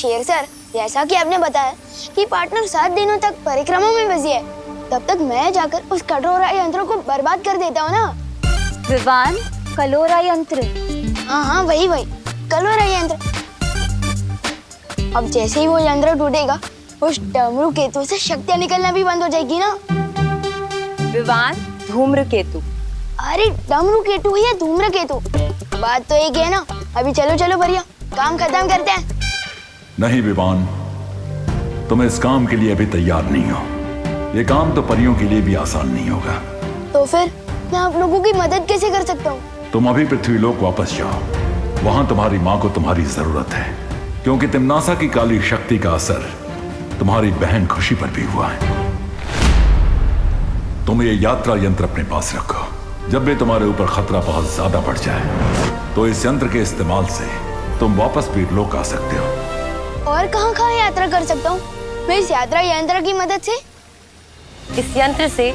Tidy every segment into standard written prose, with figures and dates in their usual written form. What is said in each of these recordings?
शेर सर, जैसा कि आपने बताया कि पार्टनर 7 दिनों तक परिक्रमा में बिजी है, तब तक मैं जाकर उस कटोरा यंत्र को बर्बाद कर देता हूँ ना। विवान, कलोरा यंत्र? हाँ, वही कलोरा यंत्र। अब जैसे ही वो यंत्र टूटेगा, उस डमरू केतु से शक्तियाँ निकलना भी बंद हो जाएगी ना। विवान, धूम्रकेतु। अरे डमरू केतु या धूम्रकेतु, बात तो एक है ना। अभी चलो भैया, काम खत्म करते हैं। नहीं विवान, तुम इस काम के लिए अभी तैयार नहीं हो। ये काम तो परियों के लिए भी आसान नहीं होगा। तो फिर मैं आप लोगों की मदद कैसे कर सकता हूँ? तुम अभी पृथ्वीलोक वापस जाओ। वहां तुम्हारी माँ को तुम्हारी जरूरत है, क्योंकि तिम्नासा की काली शक्ति का असर तुम्हारी बहन खुशी पर भी हुआ है। तुम ये यात्रा यंत्र अपने पास रखो। जब भी तुम्हारे ऊपर खतरा बहुत ज्यादा बढ़ जाए, तो इस यंत्र के इस्तेमाल से तुम वापस वीरलोक आ सकते हो। और कहाँ यात्रा कर सकता हूँ मैं इस यात्रा यंत्र की मदद से? इस यंत्र से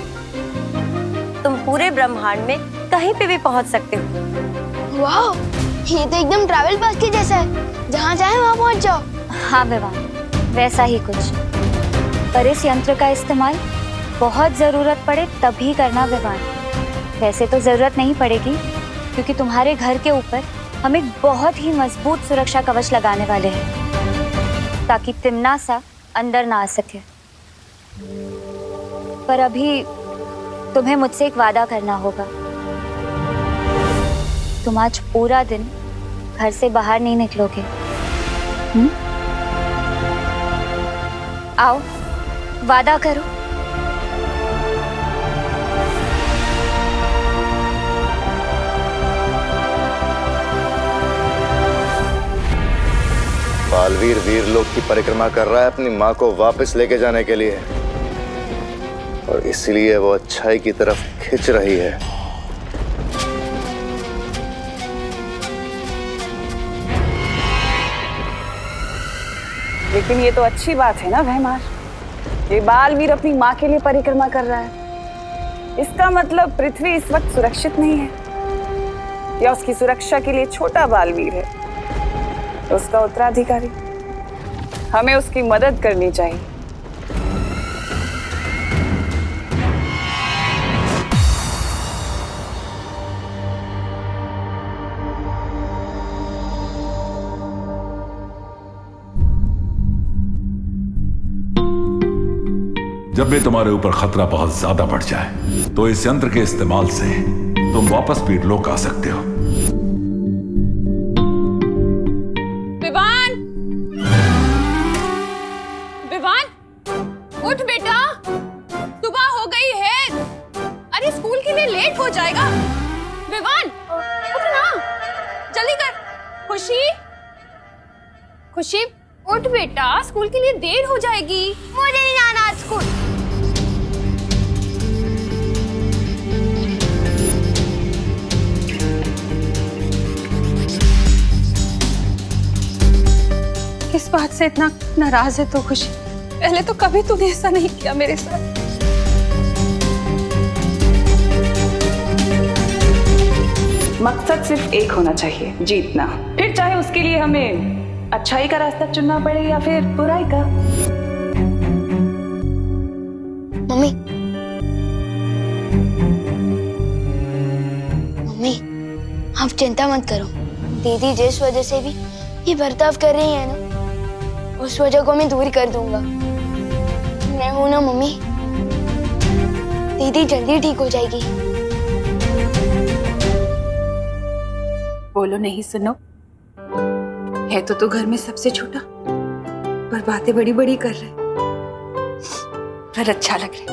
तुम पूरे ब्रह्मांड में कहीं पे भी पहुंच सकते हो। वाह, ये तो एकदम ट्रैवल पास के जैसा है, जहाँ चाहे वहाँ पहुँच जाओ। हाँ विवान, वैसा ही कुछ। पर इस यंत्र का इस्तेमाल बहुत जरूरत पड़े तभी करना विवान। वैसे तो जरूरत नहीं पड़ेगी, क्योंकि तुम्हारे घर के ऊपर हम एक बहुत ही मजबूत सुरक्षा कवच लगाने वाले हैं, ताकि तिम्नासा अंदर ना आ सके। पर अभी तुम्हें मुझसे एक वादा करना होगा। तुम आज पूरा दिन घर से बाहर नहीं निकलोगे। आओ, वादा करो। बालवीर वीरलोक की परिक्रमा कर रहा है अपनी माँ को वापस लेके जाने के लिए, और इसलिए वो अच्छाई की तरफ खिंच रही है। लेकिन ये तो अच्छी बात है ना भैमार, ये बालवीर अपनी माँ के लिए परिक्रमा कर रहा है। इसका मतलब पृथ्वी इस वक्त सुरक्षित नहीं है, या उसकी सुरक्षा के लिए छोटा बालवीर है उसका उत्तराधिकारी। हमें उसकी मदद करनी चाहिए। जब भी तुम्हारे ऊपर खतरा बहुत ज्यादा बढ़ जाए, तो इस यंत्र के इस्तेमाल से तुम वापस वीरलोक आ सकते हो। उठ बेटा, सुबह हो गई है। अरे स्कूल के लिए लेट हो जाएगा। विवान, उठ ना, जल्दी कर। खुशी, उठ बेटा, स्कूल के लिए देर हो जाएगी। मुझे नहीं जाना आज स्कूल। किस बात से इतना नाराज है तो खुशी? पहले तो कभी तूने ऐसा नहीं किया मेरे साथ। मकसद सिर्फ एक होना चाहिए, जीतना। फिर चाहे उसके लिए हमें अच्छाई का रास्ता चुनना पड़े या फिर बुराई का। मम्मी, आप चिंता मत करो। दीदी जिस वजह से भी ये बर्ताव कर रही है ना, उस वजह को मैं दूर कर दूंगा। मैं हूं ना मम्मी, दीदी जल्दी ठीक हो जाएगी। बोलो नहीं सुनो, है तो तू घर में सबसे छोटा, पर बातें बड़ी बड़ी कर रहे, पर अच्छा लग रहा है।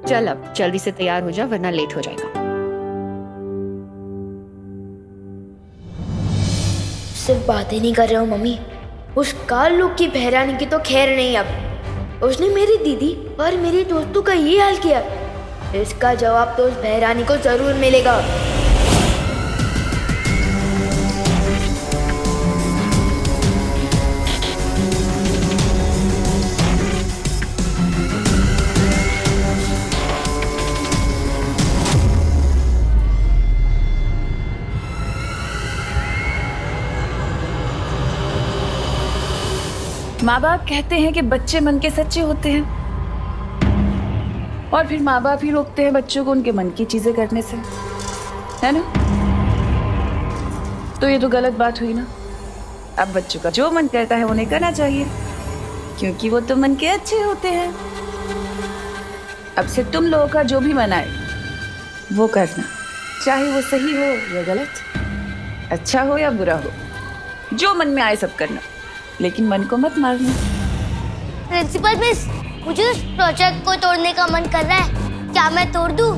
चल अब जल्दी से तैयार हो जा, वरना लेट हो जाएगा। सिर्फ बातें नहीं कर रहा हूँ मम्मी, उस काल लोग की बहरानी की तो खैर नहीं। अब उसने मेरी दीदी और मेरे दोस्तों का ये हाल किया, इसका जवाब तो उस बहरानी को जरूर मिलेगा। माँ बाप कहते हैं कि बच्चे मन के सच्चे होते हैं, और फिर माँ बाप ही रोकते हैं बच्चों को उनके मन की चीजें करने से, है ना? तो ये तो गलत बात हुई ना। अब बच्चों का जो मन करता है उन्हें करना चाहिए, क्योंकि वो तो मन के अच्छे होते हैं। अब से तुम लोगों का जो भी मन आए वो करना, चाहे वो सही हो या गलत, अच्छा हो या बुरा हो, जो मन में आए सब करना, लेकिन मन को मत मारना। प्रिंसिपल मिस, मुझे उस प्रोजेक्ट को तोड़ने का मन कर रहा है, क्या मैं तोड़ दूं?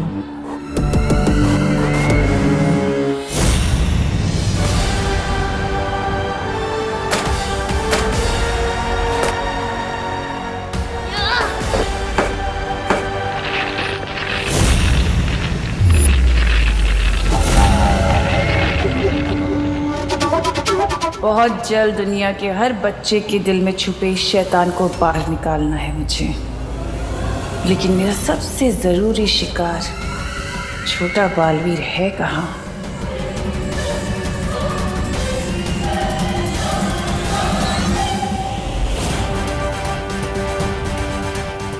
बहुत जल्द दुनिया के हर बच्चे के दिल में छुपे इस शैतान को बाहर निकालना है मुझे, लेकिन मेरा सबसे जरूरी शिकार छोटा बालवीर है कहाँ?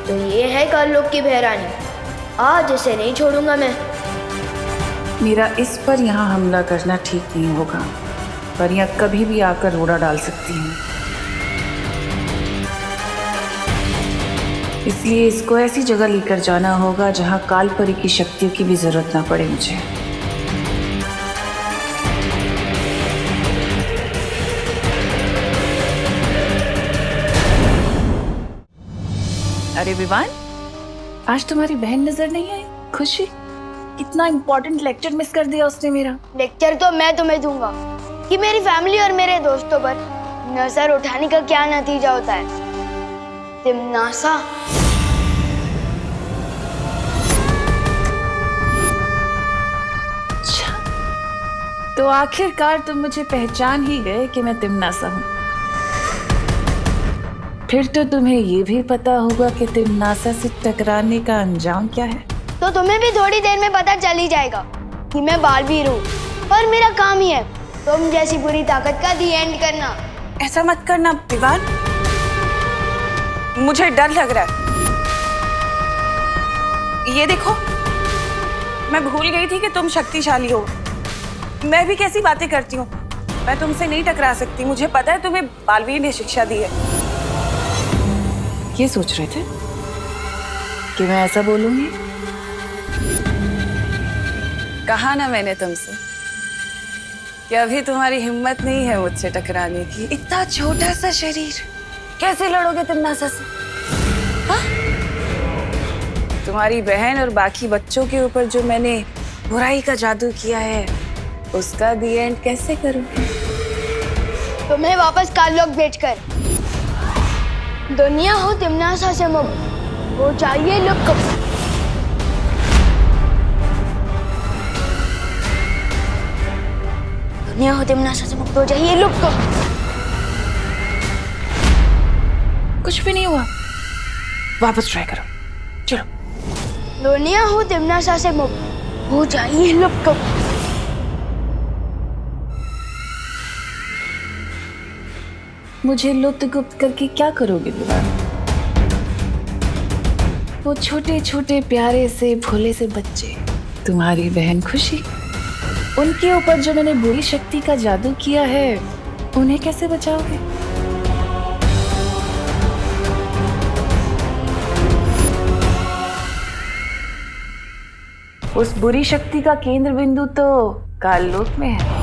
तो ये है काललोक की बहरानी, आज इसे नहीं छोड़ूंगा मैं। मेरा इस पर यहाँ हमला करना ठीक नहीं होगा, पर यह कभी भी आकर रोड़ा डाल सकती है, इसलिए इसको ऐसी जगह लेकर जाना होगा जहाँ कालपरी की शक्तियों की भी जरूरत ना पड़े मुझे। अरे विवान, आज तुम्हारी बहन नजर नहीं आई? खुशी, कितना इंपॉर्टेंट लेक्चर मिस कर दिया उसने मेरा। लेक्चर तो मैं तुम्हें दूंगा कि मेरी फैमिली और मेरे दोस्तों पर नजर उठाने का क्या नतीजा होता है। तिमनासा, अच्छा, तो आखिरकार तुम मुझे पहचान ही गए कि मैं तिमनासा हूँ। फिर तो तुम्हें ये भी पता होगा कि तिमनासा से टकराने का अंजाम क्या है। तो तुम्हें भी थोड़ी देर में पता चल ही जाएगा कि मैं बालवीर हूँ, और मेरा काम ही है तुम जैसी बुरी ताकत का दी एंड करना। ऐसा मत करना विवान, मुझे डर लग रहा है। ये देखो, मैं भूल गई थी कि तुम शक्तिशाली हो। मैं भी कैसी बातें करती हूँ, मैं तुमसे नहीं टकरा सकती। मुझे पता है तुम्हें बालवीर ने शिक्षा दी है। ये सोच रहे थे कि मैं ऐसा बोलूंगी? कहा ना मैंने तुमसे कि अभी तुम्हारी हिम्मत नहीं है मुझसे टकराने की। इतना छोटा सा शरीर, कैसे लड़ोगे तिमनासा से? हाँ? तुम्हारी बहन और बाकी बच्चों के ऊपर जो मैंने बुराई का जादू किया है, उसका दी एंड कैसे करूंगी? तुम्हें वापस काललोक भेजकर दुनिया हो तिमनासा से मुक्त हो जाइए लुक। दुनिया हो तिमनासा से मुक्त हो जाइए लुक। कुछ भी नहीं हुआ, वापस ट्राई करो, चलो। दुनिया हो तिमनासा से मुक्त हो जाइए लुक। मुझे लुप्त गुप्त करके क्या करोगे विवान? वो छोटे छोटे प्यारे से भोले से बच्चे, तुम्हारी बहन खुशी, उनके ऊपर जो मैंने बुरी शक्ति का जादू किया है, उन्हें कैसे बचाओगे? उस बुरी शक्ति का केंद्र बिंदु तो काललोक में है।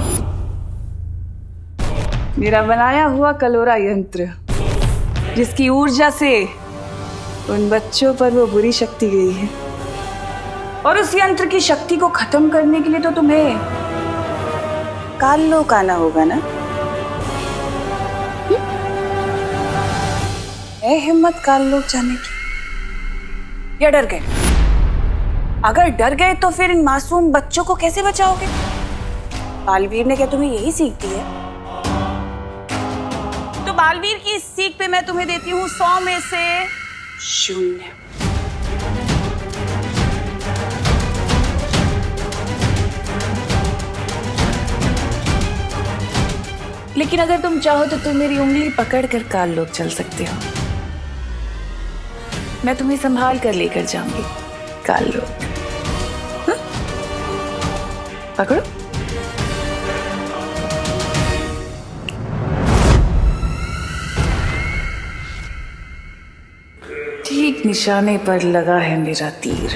मेरा बनाया हुआ कलोरा यंत्र, जिसकी ऊर्जा से उन बच्चों पर वो बुरी शक्ति गई है। और उस यंत्र की शक्ति को खत्म करने के लिए तो तुम्हें काललोक आना होगा ना? है हिम्मत काललोक जाने की, या डर गए? अगर डर गए तो फिर इन मासूम बच्चों को कैसे बचाओगे? बालवीर ने क्या तुम्हें यही सीख दी है? तो बालवीर की इस सीख पे मैं तुम्हें देती हूँ 100 में से 0। लेकिन अगर तुम चाहो तो तुम मेरी उंगली पकड़ कर काल लोक चल सकते हो। मैं तुम्हें संभाल कर लेकर जाऊंगी काल लोक। हाँ? पकड़ो। ठीक निशाने पर लगा है मेरा तीर।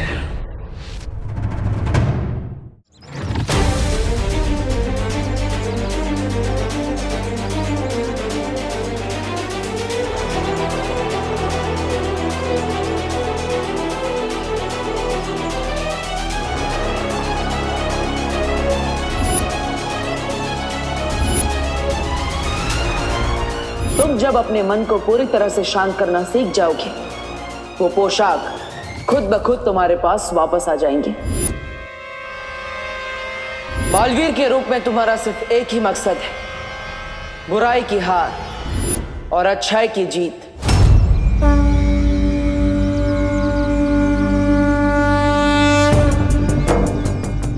तुम जब अपने मन को पूरी तरह से शांत करना सीख जाओगे, वो पोशाक खुद ब खुद तुम्हारे पास वापस आ जाएंगी। बालवीर के रूप में तुम्हारा सिर्फ एक ही मकसद है, बुराई की हार और अच्छाई की जीत।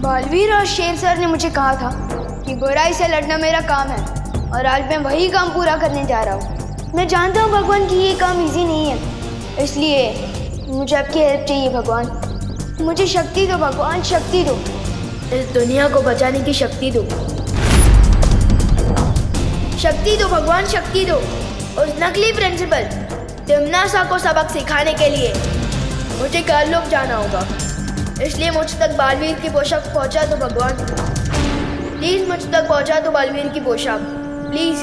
बालवीर और शेर सर ने मुझे कहा था कि बुराई से लड़ना मेरा काम है, और आज मैं वही काम पूरा करने जा रहा हूँ। मैं जानता हूँ भगवान कि ये काम इजी नहीं है, इसलिए मुझे आपकी हेल्प चाहिए भगवान। मुझे शक्ति दो भगवान, शक्ति दो। इस दुनिया को बचाने की शक्ति दो। शक्ति दो भगवान, शक्ति दो। उस नकली प्रिंसिपल तिम्नासा को सबक सिखाने के लिए मुझे काल लोक जाना होगा, इसलिए मुझ तक बालवीर की पोशाक पहुंचा दो भगवान। प्लीज मुझ तक पहुंचा दो बालवीर की पोशाक, प्लीज।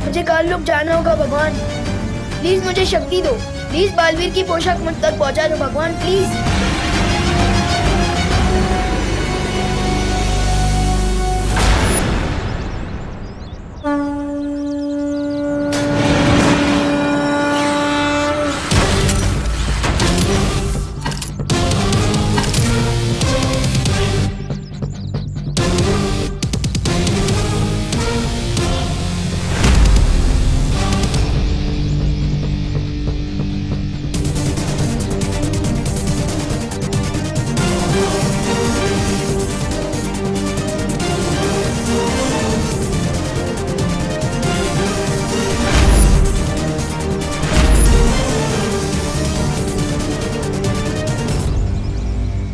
मुझे काल लोक जाना होगा भगवान, प्लीज मुझे शक्ति दो। प्लीज बालवीर की पोशाक मुझ तक पहुंचा दो भगवान, प्लीज।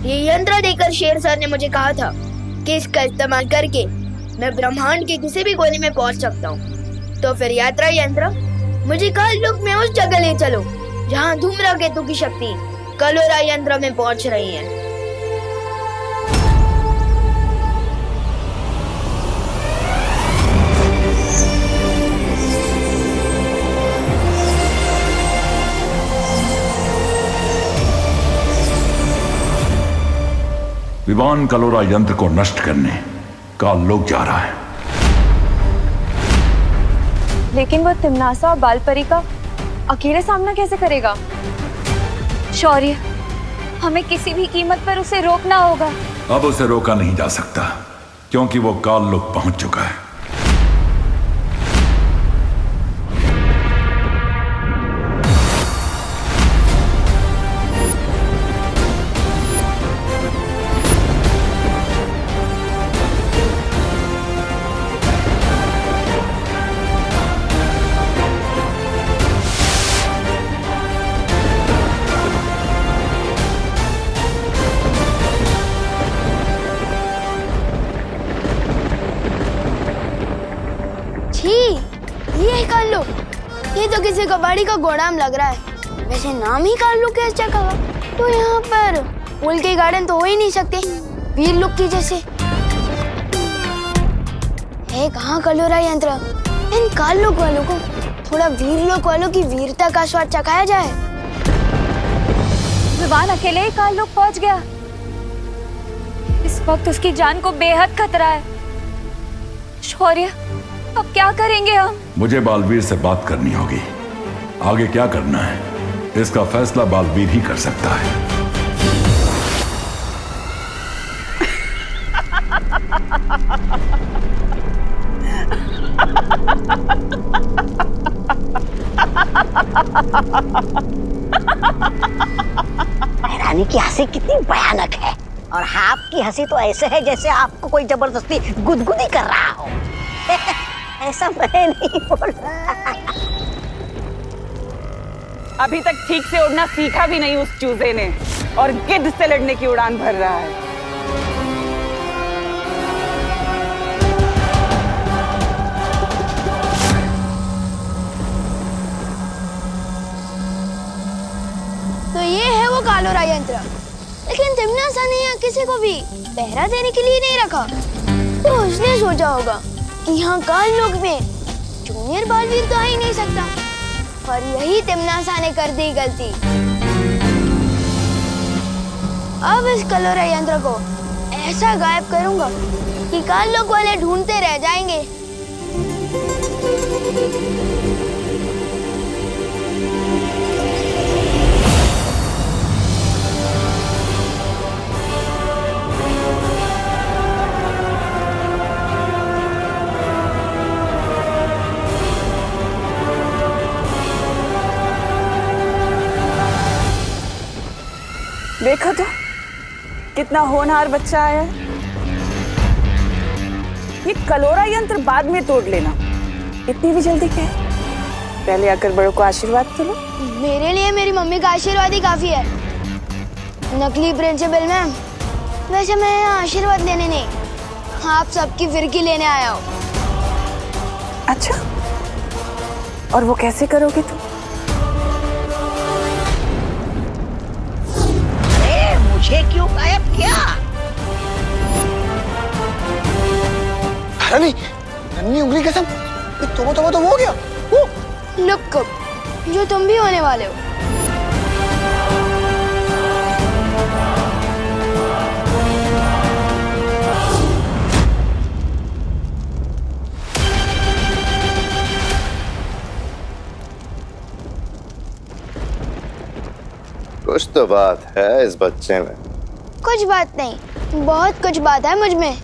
ये यंत्र देकर शेर सर ने मुझे कहा था कि इसका इस्तेमाल करके मैं ब्रह्मांड के किसी भी कोने में पहुंच सकता हूँ। तो फिर यात्रा यंत्र मुझे काल लोक में उस जगह ले चलो जहाँ धूम्रकेतु की शक्ति कलोरा यंत्र में पहुंच रही है। विवान कलोरा यंत्र को नष्ट करने काल लोक जा रहा है। लेकिन वो तिम्नासा और बालपरी का अकेले सामना कैसे करेगा? शौर्य, हमें किसी भी कीमत पर उसे रोकना होगा। अब उसे रोका नहीं जा सकता क्योंकि वो काल लोक पहुंच चुका है। ये काल लोक, ये तो किसी कबाड़ी का गोदाम लग रहा है। वैसे नाम ही काल लोक है इस जगह का, तो यहाँ पर फूल के गार्डन तो हो ही नहीं सकते वीर लोक की जैसे। है कहाँ कलोरा यंत्र? इन काल लोक वालों को थोड़ा वीर लोक वालों की वीरता का स्वाद चखाया जाए। विवान अकेले ही काल लोक पहुंच गया। इस वक्त उसकी जान को बेहद खतरा है। शौर्य, अब क्या करेंगे हम? मुझे बालवीर से बात करनी होगी। आगे क्या करना है इसका फैसला बालवीर ही कर सकता है। रानी की हंसी कितनी भयानक है, और आपकी हंसी तो ऐसे है जैसे आपको कोई जबरदस्ती गुदगुदी कर रहा हो। ऐसा मैं नहीं बोल रहा। अभी तक ठीक से उड़ना सीखा भी नहीं उस चूजे ने, और गिद्ध से लड़ने की उड़ान भर रहा है। तो ये है वो कालोरा यंत्र, लेकिन तिमनासा ने यहाँ किसी को भी पहरा देने के लिए नहीं रखा। तो उसने सोचा होगा कि यहाँ काल लोक में जूनियर बालवीर तो आ ही नहीं सकता, और यही तिमनासा ने कर दी गलती। अब इस कलोरा यंत्र को ऐसा गायब करूंगा कि काल लोक वाले ढूंढते रह जाएंगे। देखो तो कितना होनहार बच्चा आया है। ये कलोरा यंत्र बाद में तोड़ लेना, इतनी भी जल्दी क्या है? पहले आकर बड़ों को आशीर्वाद तो लो। मेरे लिए मेरी मम्मी का आशीर्वाद ही काफी है। नकली प्रिंसिपल मैम, वैसे मैं यहाँ आशीर्वाद लेने नहीं, आप सबकी फिरकी लेने आया हूँ। अच्छा, और वो कैसे करोगे तुम? मुझे क्यों गायब किया? रानी, नन्ही उंगली कसम, तो वो हो गया। लुक, जो तुम भी होने वाले हो। कुछ तो बात है इस बच्चे में। कुछ बात नहीं, बहुत कुछ बात है मुझ में।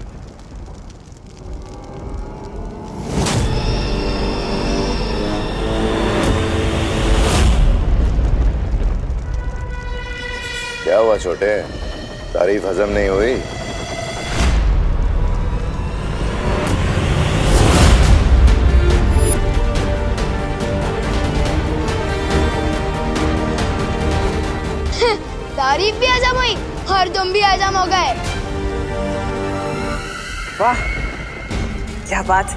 क्या हुआ छोटे, तारीफ हजम नहीं हुई? तारीफ भी हजम हुई और तुम भी हजम हो गए। वाह, क्या बात।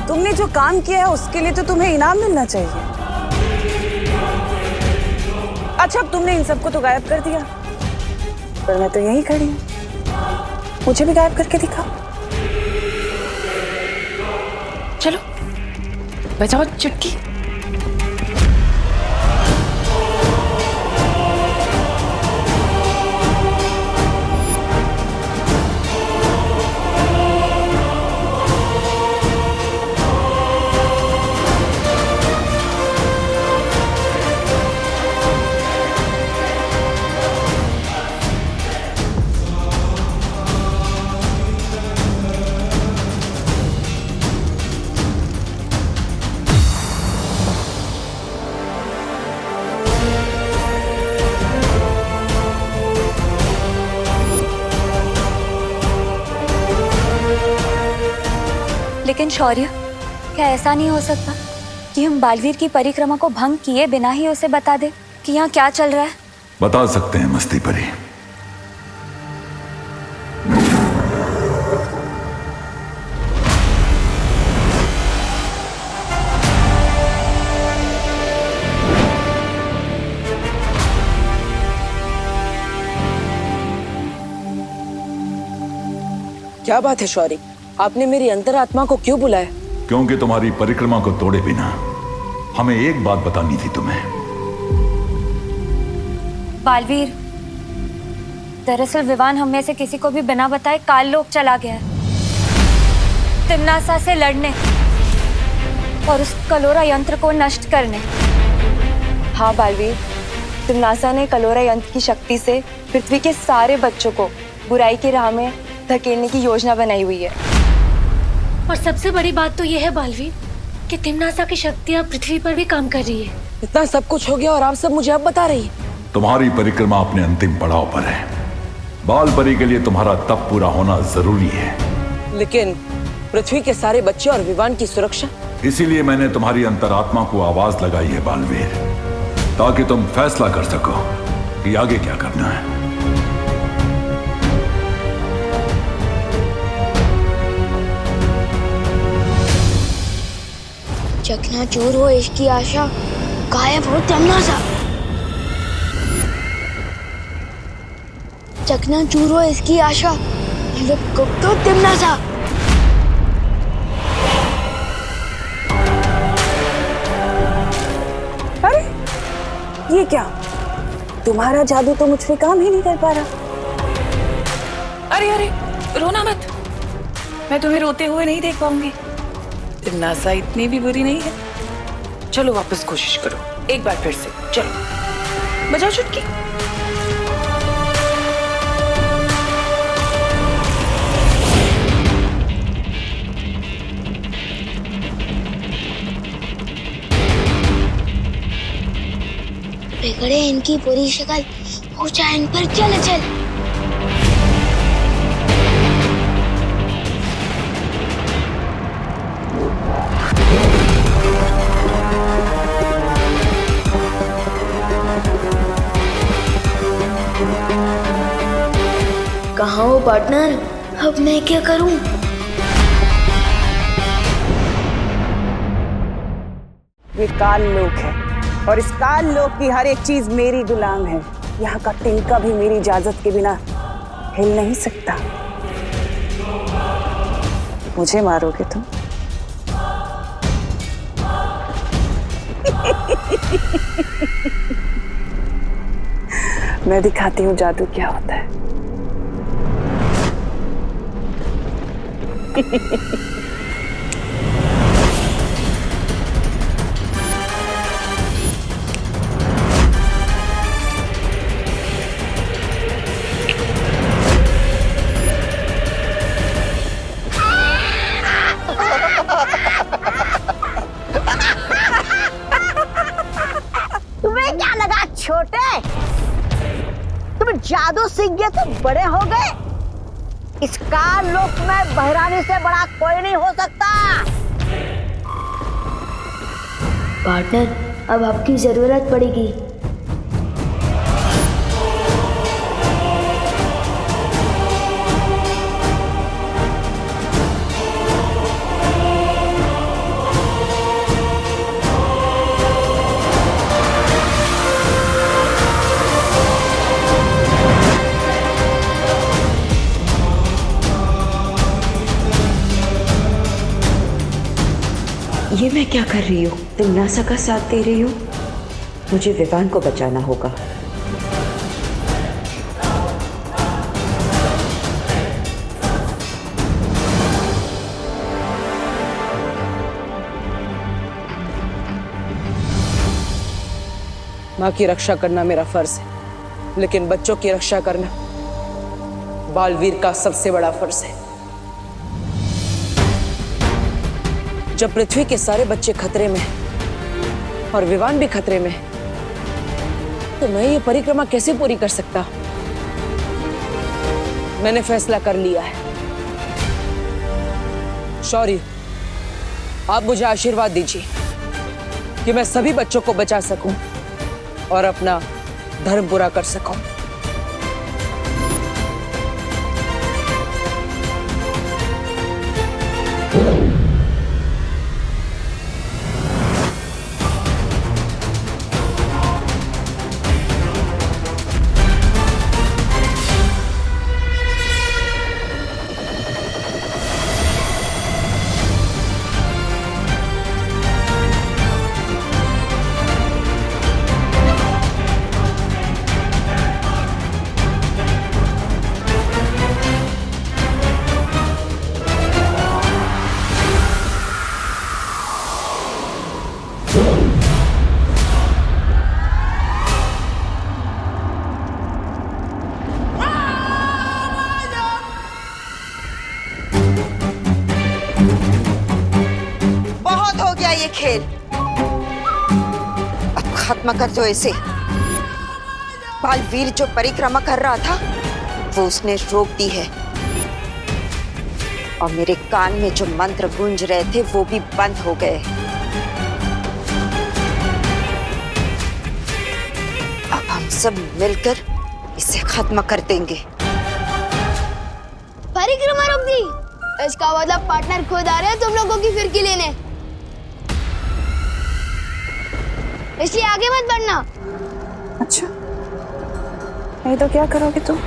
तुमने जो काम किया है उसके लिए तो तुम्हें इनाम मिलना चाहिए। अच्छा, अब तुमने इन सबको तो गायब कर दिया, पर मैं तो यहीं खड़ी हूँ। मुझे भी गायब करके दिखाओ। चलो बजाओ चुटकी। लेकिन शौर्य, क्या ऐसा नहीं हो सकता कि हम बालवीर की परिक्रमा को भंग किए बिना ही उसे बता दे कि यहाँ क्या चल रहा है? बता सकते हैं मस्ती परी। क्या बात है शौर्य, आपने मेरी अंतरात्मा को क्यों बुलाया? क्योंकि तुम्हारी परिक्रमा को तोड़े बिना हमें एक बात बतानी थी तुम्हें। बालवीर, दरअसल विवान हम में से किसी को भी बिना बताए काल लोक चला गया है, तिमनासा से लड़ने और उस कलोरा यंत्र को नष्ट करने। हाँ बालवीर, तिमनासा ने कलोरा यंत्र की शक्ति से पृथ्वी के सारे बच्चों को बुराई की राह में धकेलने की योजना बनाई हुई है। और सबसे बड़ी बात तो यह है बालवीर कि तिमनासा की शक्तियाँ पृथ्वी पर भी काम कर रही है। इतना सब कुछ हो गया और आप सब मुझे अब बता रही है? तुम्हारी परिक्रमा अपने अंतिम पड़ाव पर है। बाल परी के लिए तुम्हारा तप पूरा होना जरूरी है। लेकिन पृथ्वी के सारे बच्चे और विवान की सुरक्षा? इसीलिए मैंने तुम्हारी अंतरात्मा को आवाज लगाई है बालवीर, ताकि तुम फैसला कर सको कि आगे क्या करना है। चकनाचूर हो इसकी आशा, गायब हो तिमनासा। चकनाचूर हो इसकी आशा, गुप्त हो तिमनासा। अरे ये क्या, तुम्हारा जादू तो मुझ पे काम ही नहीं कर पा रहा। अरे अरे रोना मत, मैं तुम्हें रोते हुए नहीं देख पाऊंगी। तिमनासा इतनी भी बुरी नहीं है। चलो वापस कोशिश करो, एक बार फिर से। चलो बजाओ चुटकी। बिगड़े इनकी बुरी शक्ल, ऊंचा इन पर चल चल। कहाँ हो पार्टनर, अब मैं क्या करूं? ये काल लोक है और इस काल लोक की हर एक चीज मेरी गुलाम है। यहाँ का तिनका भी मेरी इजाजत के बिना हिल नहीं सकता। मुझे मारोगे तुम? मैं दिखाती हूँ जादू क्या होता है। तुम्हें क्या लगा छोटे, तुम जादू सीख गए तो बड़े हो गए? इस काल लोक में बहरानी से बड़ा कोई नहीं हो सकता। पार्टनर, अब आपकी जरूरत पड़ेगी। ये मैं क्या कर रही हूँ? तिमनासा का साथ दे रही हूँ। मुझे विवान को बचाना होगा। माँ की रक्षा करना मेरा फर्ज है, लेकिन बच्चों की रक्षा करना बालवीर का सबसे बड़ा फर्ज है। जब पृथ्वी के सारे बच्चे खतरे में और विवान भी खतरे में, तो मैं ये परिक्रमा कैसे पूरी कर सकता? मैंने फैसला कर लिया है। शौर्य, आप मुझे आशीर्वाद दीजिए कि मैं सभी बच्चों को बचा सकूं और अपना धर्म पूरा कर सकूं। खात्मा कर दो इसे। बालवीर जो परिक्रमा कर रहा था वो उसने रोक दी है, और मेरे कान में जो मंत्र गूंज रहे थे वो भी बंद हो गए। अब हम सब मिलकर इसे खत्म कर देंगे। परिक्रमा रोक दी, इसका मतलब पार्टनर खुद आ रहे हैं तुम लोगों की फिरकी लेने, इसलिए आगे मत बढ़ना। अच्छा, नहीं तो क्या करोगे तुम?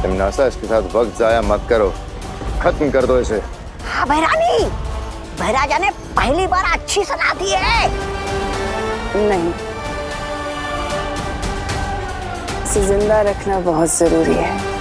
तिमनासा, इसके साथ वक्त जाया मत करो, खत्म कर दो इसे। हाँ भैरानी, भैराजा ने पहली बार अच्छी सलाह दी है। नहीं, इसे जिंदा रखना बहुत जरूरी है।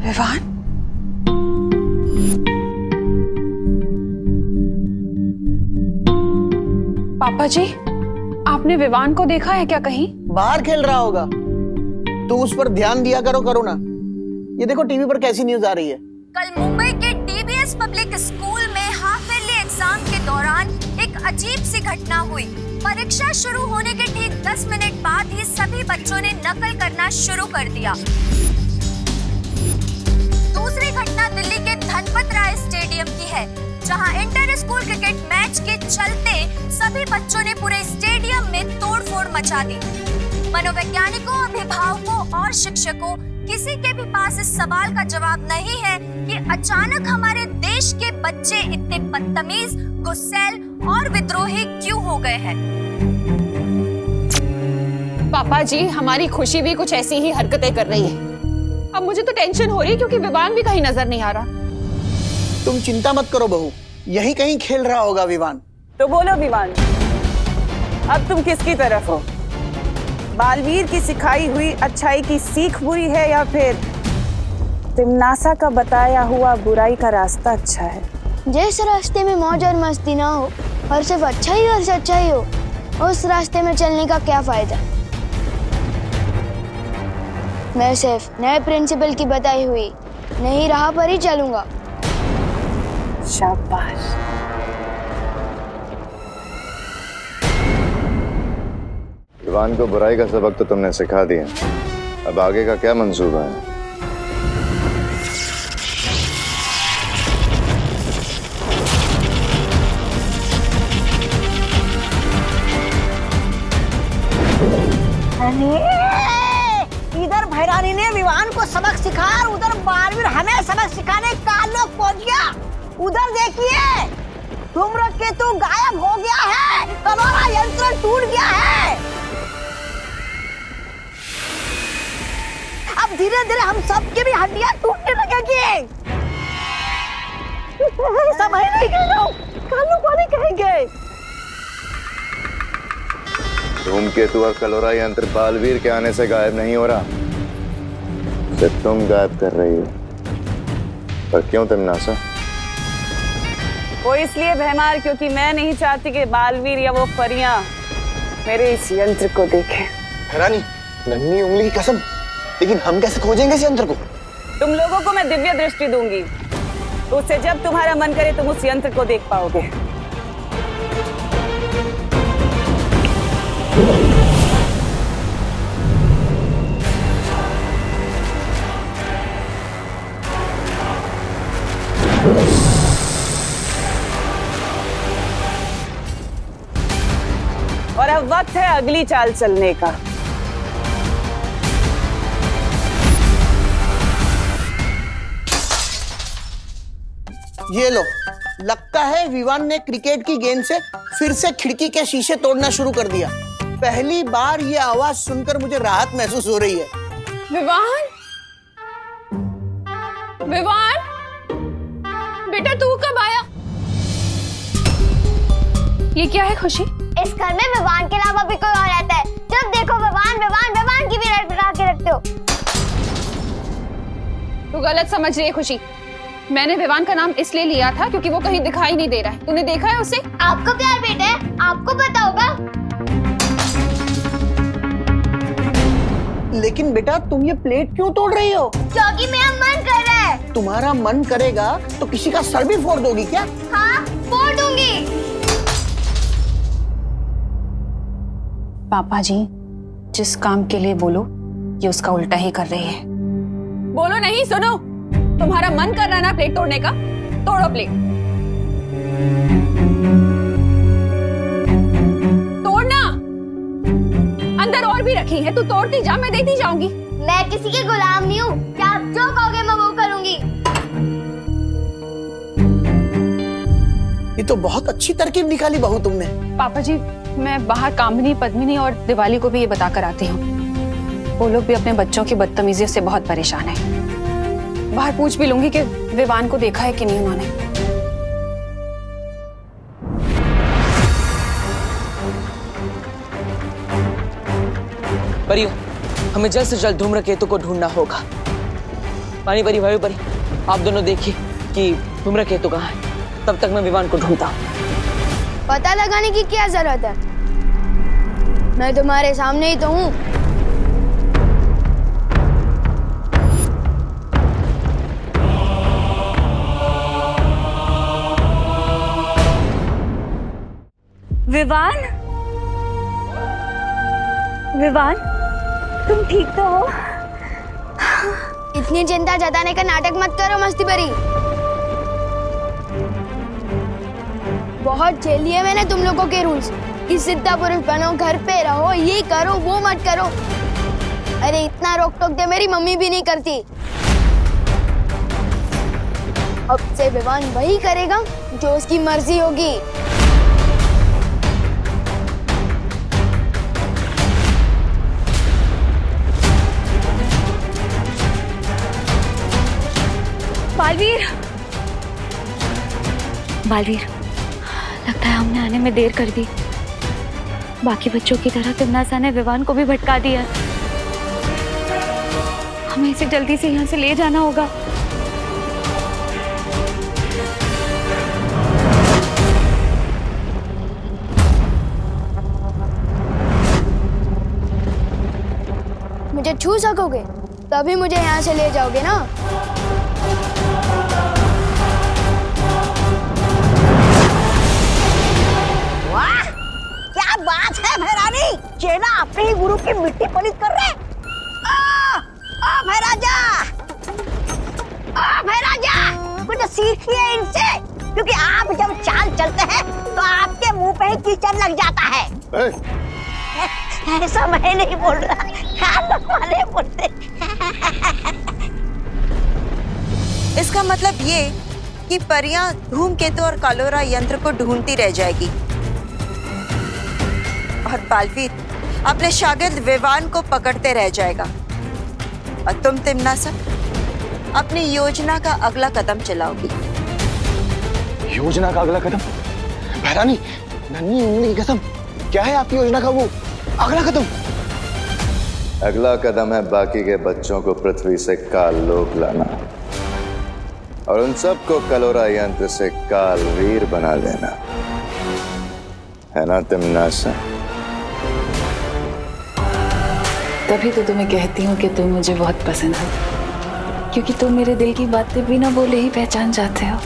विवान, पापा जी, आपने विवान को देखा है क्या कहीं? बाहर खेल रहा होगा, तो उस पर ध्यान दिया करो करुणा। ये देखो टीवी पर कैसी न्यूज आ रही है। कल मुंबई के डीबीएस पब्लिक स्कूल में हाफ ईयरली एग्जाम के दौरान एक अजीब सी घटना हुई। परीक्षा शुरू होने के ठीक 10 मिनट बाद ही सभी बच्चों ने नकल करना शुरू कर दिया। दूसरी घटना दिल्ली के धनपत राय स्टेडियम की है, जहां इंटर स्कूल क्रिकेट मैच के चलते सभी बच्चों ने पूरे स्टेडियम में तोड़फोड़ मचा दी। मनोवैज्ञानिकों, अभिभावकों और शिक्षकों, किसी के भी पास इस सवाल का जवाब नहीं है कि अचानक हमारे देश के बच्चे इतने बदतमीज, गुस्सैल और विद्रोही क्यों हो गए हैं। पापा जी, हमारी खुशी भी कुछ ऐसी ही हरकतें कर रही है। अब मुझे तो टेंशन हो रही है क्योंकि विवान भी कहीं नजर नहीं आ रहा। तुम चिंता मत करो बहू, यही कहीं खेल रहा होगा विवान। तो बोलो विवान, अब तुम किसकी तरफ हो? बालवीर की सिखाई हुई अच्छाई की सीख बुरी है, या फिर तिमनासा का बताया हुआ बुराई का रास्ता अच्छा है? जिस रास्ते में मौज और मस्ती ना हो और सिर्फ अच्छाई और सच्चाई हो, उस रास्ते में चलने का क्या फायदा। मैं सिर्फ नए प्रिंसिपल की बताई हुई नई राह पर ही चलूंगा। शाबाश। विवान को बुराई का सबक तो तुमने सिखा दिया, अब आगे का क्या मंसूबा है? इधर भैरानी ने विवान को सबक सिखाया और उधर बालवीर हमें सबक सिखाने का लोग पहुंच गया। उधर देखिए, धूम्रकेतु गायब हो गया है, कलोरा यंत्र टूट गया है। अब धीरे धीरे हम सबके भी हड्डियां टूटने लगेंगी। समझ नहीं गए लोग, कालू को नहीं कहेंगे। धूमकेतु और कलोरा यंत्र बालवीर के आने से गायब नहीं हो रहा, सिर्फ तुम गायब कर रही हो। पर क्यों तिमनासा? वो इसलिए भैमार, क्योंकि मैं नहीं चाहती कि बालवीर या वो परियां मेरे इस यंत्र को देखें। रानी, नन्ही उंगली की कसम, लेकिन हम कैसे खोजेंगे इस यंत्र को? तुम लोगों को मैं दिव्य दृष्टि दूंगी, तो उससे जब तुम्हारा मन करे तुम उस यंत्र को देख पाओगे। और अब वक्त है अगली चाल चलने का। ये लो, लगता है विवान ने क्रिकेट की गेंद से फिर से खिड़की के शीशे तोड़ना शुरू कर दिया। पहली बार ये आवाज सुनकर मुझे राहत महसूस हो रही है। विवान, विवान, बेटा तू कब आया? ये क्या है खुशी? इस घर में विवान के अलावा भी कोई और रहता है। जब देखो विवान विवान विवान की भी रटा के रखते हो। तू गलत समझ रही है खुशी। मैंने विवान का नाम इसलिए लिया था क्योंकि वो कहीं दिखाई नहीं दे रहा है। तूने देखा है उसे? आपको प्यार बेटा है, आपको पता होगा। लेकिन बेटा तुम ये प्लेट क्यों तोड़ रही हो? क्योंकि मेरा मन कर रहा है। तुम्हारा मन करेगा तो किसी का सर भी फोड़ दोगी क्या? हाँ, फोड़ दूंगी। पापा जी जिस काम के लिए बोलो ये उसका उल्टा ही कर रही है। बोलो नहीं, सुनो। तुम्हारा मन कर रहा है ना प्लेट तोड़ने का? तोड़ो प्लेट। तोड़ना। अंदर और भी रखी है, तू तोड़ती जा, मैं देती जाऊंगी। मैं किसी की गुलाम नहीं हूँ। क्या आप जो कहोगे मैं वो करूंगी। ये तो बहुत अच्छी तरकीब निकाली बहू तुमने। पापा जी मैं बाहर कामिनी, पद्मिनी और दिवाली को भी ये बता कर आती हूँ। वो लोग भी अपने बच्चों की बदतमीजियों से बहुत परेशान हैं। बाहर पूछ भी लूंगी कि विवान को देखा है कि नहीं उन्होंने। परियो, हमें जल्द से जल्द धूम्रकेतु को ढूंढना होगा। पानी परी, भाई परी, आप दोनों देखिए कि धूम्रकेतु कहाँ है। तब तक मैं विवान को ढूंढता हूँ। पता लगाने की क्या जरूरत है? मैं तुम्हारे सामने ही तो हूँ। विवान, विवान, तुम ठीक तो हो? इतनी चिंता जताने का नाटक मत करो मस्ती भरी। बहुत झेल लिए मैंने तुम लोगों के रूल्स कि सिद्धा पुरुष बनो, घर पे रहो, ये करो वो मत करो। अरे इतना रोक टोक दे मेरी मम्मी भी नहीं करती। अब से विवान वही करेगा जो उसकी मर्जी होगी। बालवीर, बालवीर, लगता है हमने आने में देर कर दी। बाकी बच्चों की तरह तिमनासा ने विवान को भी भटका दिया। हमें इसे जल्दी से यहाँ से ले जाना होगा। मुझे छू सकोगे तभी मुझे यहाँ से ले जाओगे ना। वाह, क्या बात है भैरानी। चेला अपने ही गुरु की मिट्टी पलित कर रहे। ओ भैराजा, ओ भैराजा, कुछ सीखिए इनसे, क्योंकि आप जब चाल चलते हैं तो आपके मुंह पे ही कीचड़ लग जाता है। ऐसा मैं नहीं बोल रहा, खान वाले बोलते। इसका मतलब ये कि परियां धूमकेतु और कालोरा यंत्र को ढूंढती रह जाएगी और बालवीर अपने शागिर्द विवान को पकड़ते रह जाएगा और तुम तिमनासा अपनी योजना का अगला कदम चलाओगी। योजना का अगला कदम? भैरानी, नन्ही उंगली की कसम, क्या है आपकी योजना का वो अगला कदम? अगला कदम है बाकी के बच्चों को पृथ्वी से काल लोक लाना और उन सबको कलोरा यंत्र से कालवीर बना देना, है ना तिमनासा? तभी तो तुम्हें कहती हूँ कि तुम मुझे बहुत पसंद हो, क्योंकि तुम मेरे दिल की बातें बिना बोले ही पहचान जाते हो,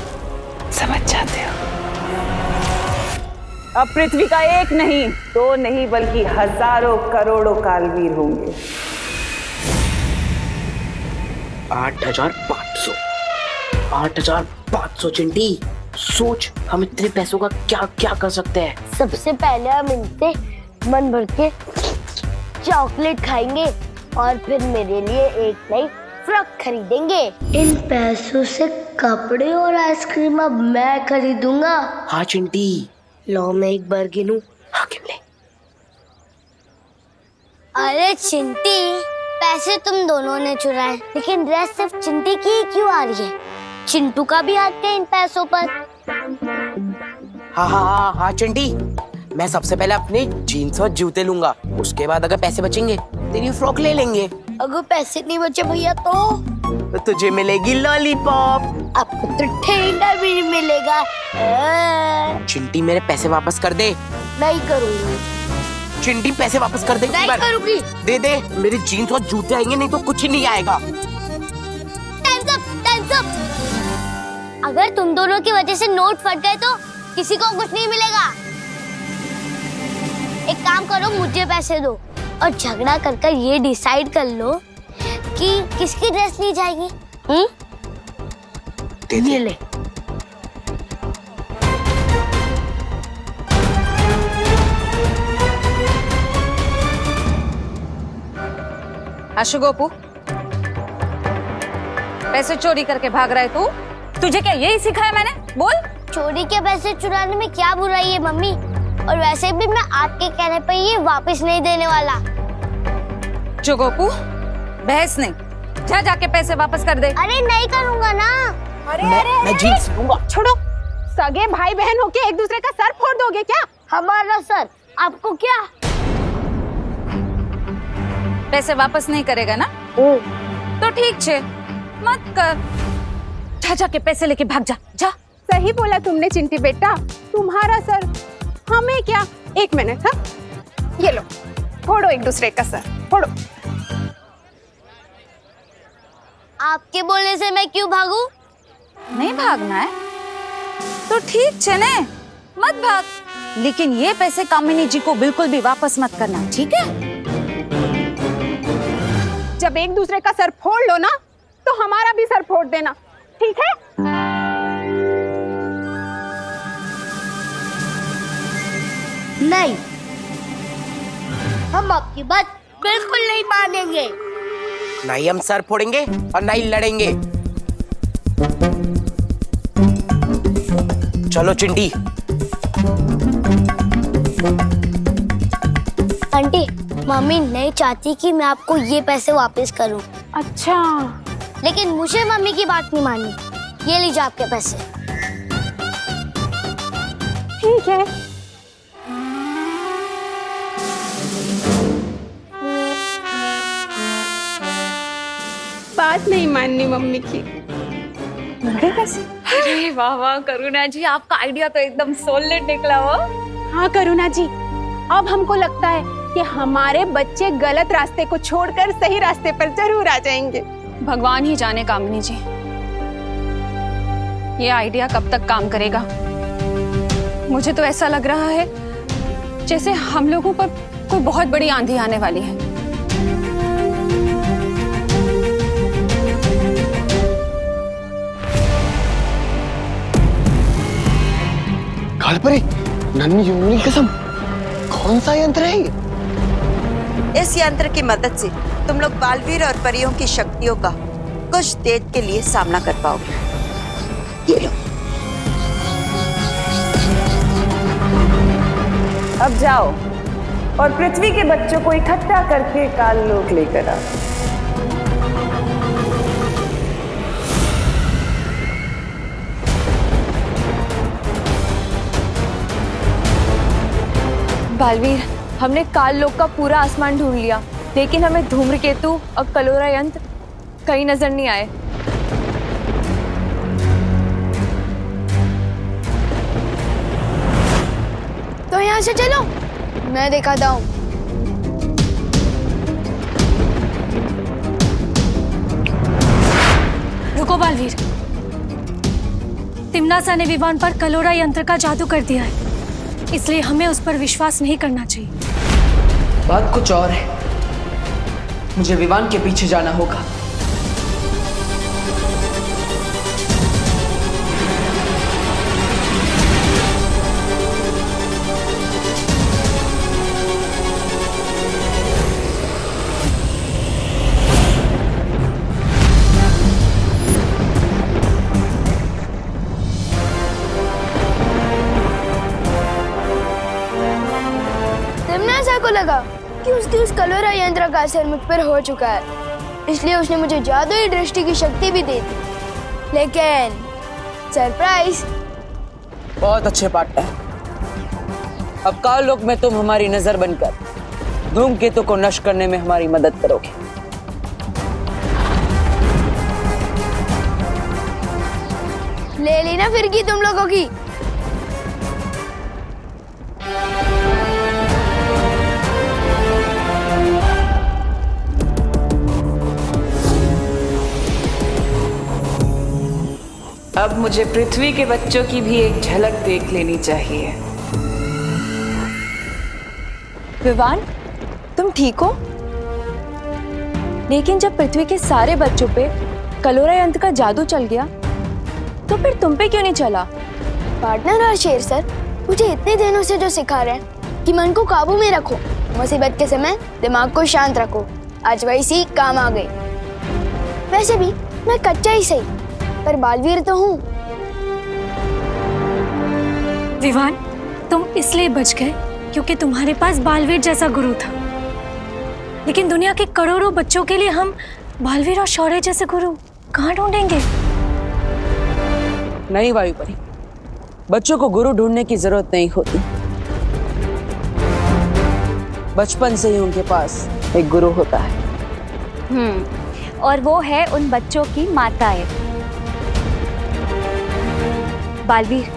समझ जाते हो। अब पृथ्वी का एक नहीं, दो नहीं, बल्कि हजारों करोड़ों कालवीर होंगे। 8,500 8,500 चिंटी, सोच हम इतने पैसों का क्या क्या कर सकते हैं। सबसे पहले हम इनसे मन भर के चॉकलेट खाएंगे और फिर मेरे लिए एक नई फ्रॉक खरीदेंगे। इन पैसों से कपड़े और आइसक्रीम अब मैं खरीदूंगा। हाँ चिंटी। लो मैं एक बार गिनूं। हाँ गिन ले। अरे चिंटी, पैसे तुम दोनों ने चुराए, लेकिन ड्रेस सिर्फ चिंटी की ही क्यों आ रही है? चिंटू का भी हाथ है इन पैसों पर। हाँ हाँ हाँ हाँ चिंटी, मैं सबसे पहले अपने जीन्स और जूते लूंगा, उसके बाद अगर पैसे बचेंगे तेरी फ्रॉक ले लेंगे। अगर पैसे नहीं बचे भैया तो तुझे मिलेगी लॉलीपॉप। आपको तो ठेंगा भी नहीं मिलेगा। चिंटी मेरे पैसे वापस कर दे। नहीं करूंगी। चिंटी पैसे वापस कर दे। नहीं करूंगी। दे दे, मेरे जीन्स और जूते आएंगे, नहीं तो कुछ ही नहीं आएगा। Times up. अगर तुम दोनों की वजह से नोट फट गए तो किसी को कुछ नहीं मिलेगा। एक काम करो, मुझे पैसे दो और झगड़ा कर ये डिसाइड कर लो कि किसकी ड्रेस ली जाएगी। ये ले। आशु गोपू, पैसे चोरी करके भाग रहा है तू? तुझे क्या यही सिखाया मैंने? बोल। चोरी के पैसे चुराने में क्या बुराई है मम्मी? और वैसे भी मैं आपके कहने पर ये वापस नहीं देने वाला। जो गोपू, बहस नहीं, जा जाके पैसे वापस कर दे। अरे नहीं करूंगा ना। मैं जीन्स लूंगा। छोड़ो, सगे भाई बहन होके एक दूसरे का सर फोड़ दोगे क्या? हमारा सर आपको क्या? पैसे वापस नहीं करेगा ना? तो ठीक छे, मत कर। जा जाके पैसे लेके भाग जा। जा। सही बोला तुमने चिंटी बेटा, तुम्हारा सर हमें क्या। एक मिनट। हाँ, ये लो, फोड़ो एक दूसरे का सर, फोड़ो। आपके बोलने से मैं क्यों भागूं? नहीं भागना है तो ठीक छे ने, मत भाग। लेकिन ये पैसे कामिनी जी को बिल्कुल भी वापस मत करना, ठीक है? जब एक दूसरे का सर फोड़ लो ना, तो हमारा भी सर फोड़ देना, ठीक है? नहीं, हम आपकी बात बिल्कुल नहीं मानेंगे। नहीं हम सर फोड़ेंगे और नहीं लड़ेंगे। चलो चिंटी। आंटी, मम्मी नहीं चाहती कि मैं आपको ये पैसे वापस करूं। अच्छा, लेकिन मुझे मम्मी की बात नहीं माननी। ये लीजिए आपके पैसे। ठीक है। बात नहीं माननी मम्मी की। अरे वाह वाह करुणा जी, आपका आइडिया तो एकदम सॉलिड निकला हो। हाँ करुणा जी, अब हमको लगता है कि हमारे बच्चे गलत रास्ते को छोड़कर सही रास्ते पर जरूर आ जाएंगे। भगवान ही जाने कामिनी जी, ये आइडिया कब तक काम करेगा। मुझे तो ऐसा लग रहा है जैसे हम लोगों पर कोई बहुत बड़ी आंधी आने वाली है। कालपरी, नन्ही जुम्मनी कसम, कौन सा यंत्र है ये? इस यंत्र की मदद से तुम लोग बालवीर और परियों की शक्तियों का कुछ देर के लिए सामना कर पाओगे। ये लो। अब जाओ और पृथ्वी के बच्चों को इकट्ठा करके काललोक लेकर आओ। बालवीर, हमने काल लोक का पूरा आसमान ढूंढ लिया, लेकिन हमें धूम्रकेतु और कलोरा यंत्र कहीं नजर नहीं आए। तो यहाँ से चलो, मैं दिखाता हूँ। रुको बालवीर, तिम्नासा ने विवान पर कलोरा यंत्र का जादू कर दिया है, इसलिए हमें उस पर विश्वास नहीं करना चाहिए। बात कुछ और है, मुझे विवान के पीछे जाना होगा। को लगा कि उसके उस कलोरा यंत्र का असर मुझ पर हो चुका है, इसलिए उसने मुझे जादुई दृष्टि की शक्ति भी दे दी। लेकिन सरप्राइज। बहुत अच्छे पार्टनर। अब काल लोक में तुम हमारी नजर बनकर धूमकेतु को नष्ट करने में हमारी मदद करोगे। ले ली ना फिर की तुम लोगों की। अब मुझे पृथ्वी के बच्चों की भी एक झलक देख लेनी चाहिए। विवान, तुम ठीक हो? लेकिन जब पृथ्वी के सारे बच्चों पे कलोरा यंत्र का जादू चल गया, तो फिर तुम पे क्यों नहीं चला? पार्टनर और शेर सर मुझे इतने दिनों से जो सिखा रहे हैं कि मन को काबू में रखो, मुसीबत के समय दिमाग को शांत रखो, आज वही सीख काम आ गई। वैसे भी मैं कच्चा ही सही, पर बालवीर तो हूँ। विवान, तुम इसलिए बच गए क्योंकि तुम्हारे पास बालवीर जैसा गुरु था। लेकिन दुनिया के करोड़ों बच्चों के लिए हम बालवीर और शौर्य जैसे गुरु कहाँ ढूंढेंगे? नहीं वायुपरी, बच्चों को गुरु ढूंढने की जरूरत नहीं होती। बचपन से ही उनके पास एक गुरु होता है। और वो है उन बच्चों की माताएं। बालवीर,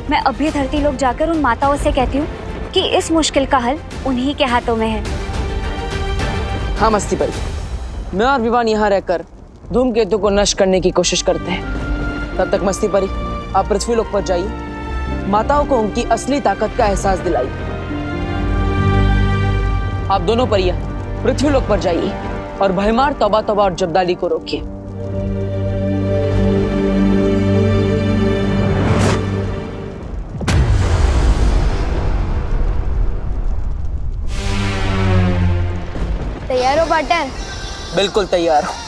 मैं अभी धरती लोक जाकर उन माताओं से कहती हूँ कि इस मुश्किल का हल उन्हीं के हाथों में है। हाँ मस्ती परी, मैं और विवान यहाँ रहकर धूमकेतु को नष्ट करने की कोशिश करते हैं। तब तक मस्ती परी, आप पृथ्वी लोक पर जाइए, माताओं को उनकी असली ताकत का एहसास दिलाइए। आप दोनों परियां पृथ्वी लोक पर जाइए और भयमार तौबा तौबा और जब्दाली को रोकिए। तैयार हो पार्टनर? बिल्कुल तैयार हूं।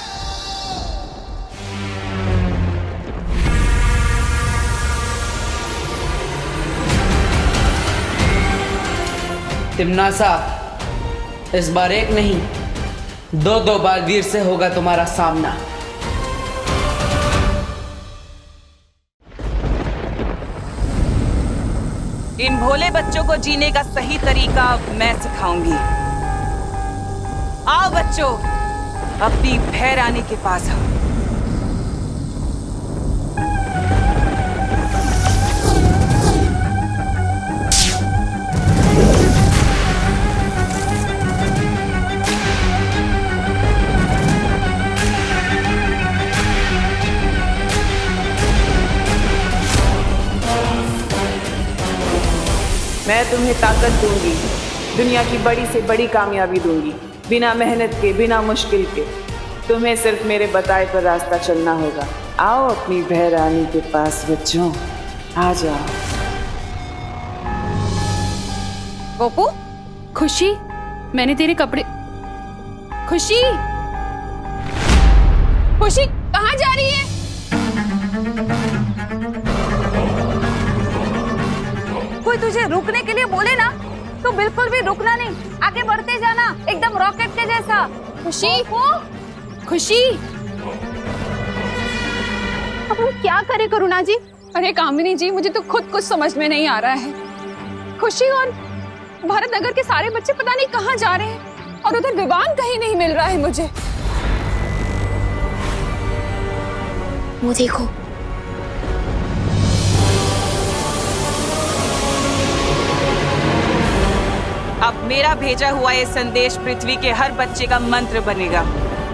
तिम्नासा, इस बार एक नहीं, दो बालवीर से होगा तुम्हारा सामना। इन भोले बच्चों को जीने का सही तरीका मैं सिखाऊंगी। आओ बच्चों, अपनी भैरानी के पास आओ। मैं तुम्हें ताकत दूंगी, दुनिया की बड़ी से बड़ी कामयाबी दूंगी, बिना मेहनत के, बिना मुश्किल के। तुम्हें सिर्फ मेरे बताए पर रास्ता चलना होगा। आओ अपनी भैरानी के पास बच्चों, आ जाओ। गोपू, खुशी, मैंने तेरे कपड़े। खुशी, खुशी कहाँ जा रही है? कोई तुझे रुकने के लिए बोले ना तो बिल्कुल भी रुकना नहीं, आगे बढ़ते जाना, एकदम रॉकेट के जैसा। खुशी, खुशी, अब हम क्या करें करुणा जी? अरे कामिनी जी, मुझे तो खुद कुछ समझ में नहीं आ रहा है। खुशी और भारत नगर के सारे बच्चे पता नहीं कहाँ जा रहे हैं, और उधर विवान कहीं नहीं मिल रहा है मुझे। वो देखो, अब मेरा भेजा हुआ ये संदेश पृथ्वी के हर बच्चे का मंत्र बनेगा।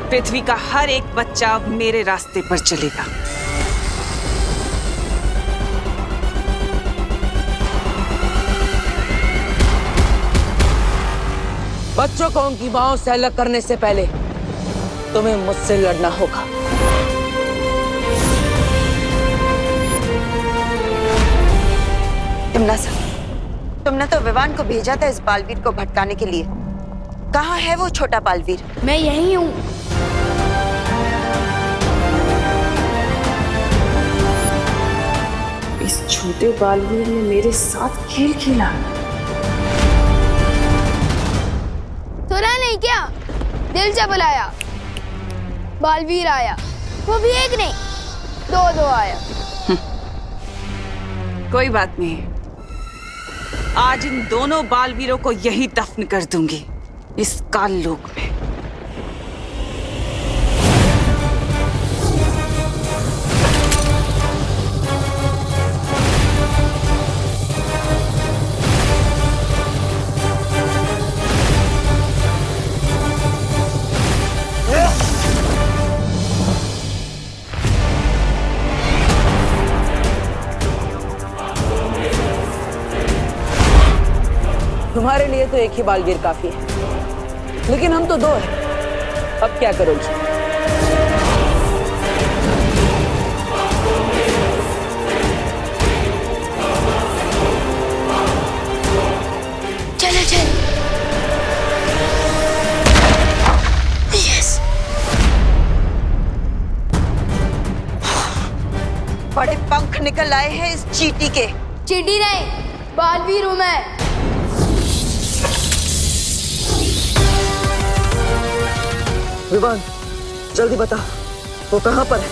पृथ्वी का हर एक बच्चा अब मेरे रास्ते पर चलेगा। बच्चों को उनकी मांओं से अलग करने से पहले तुम्हें मुझसे लड़ना होगा। तिम्नासा, तुमने तो विवान को भेजा था इस बालवीर को भटकाने के लिए। कहाँ है वो छोटा बालवीर? मैं यहीं हूँ। इस छोटे बालवीर ने मेरे साथ खेल खेला। नहीं क्या? दिल से बुलाया, बालवीर आया, वो भी एक नहीं दो आया। कोई बात नहीं, आज इन दोनों बालवीरों को यही दफन कर दूंगी, इस काल लोक में। तुम्हारे लिए तो एक ही बालवीर काफी है, लेकिन हम तो दो हैं। अब क्या करोगी? चलो चलो। यस। बड़े पंख निकल आए हैं इस चींटी के। चींटी नहीं, बालवीर हूं मैं। विवान, जल्दी बता, वो कहाँ पर है?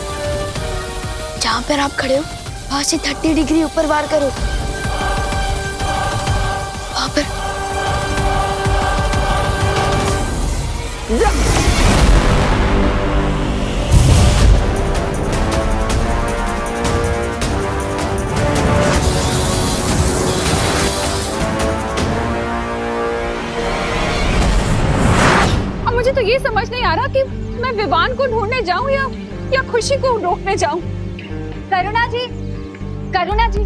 जहां पर आप खड़े हो वहां से 30 डिग्री ऊपर वार करो, वहां पर। मुझे तो ये समझ नहीं आ रहा कि मैं विवान को ढूंढने जाऊं या खुशी को रोकने जाऊं। करुणा जी, करुणा जी,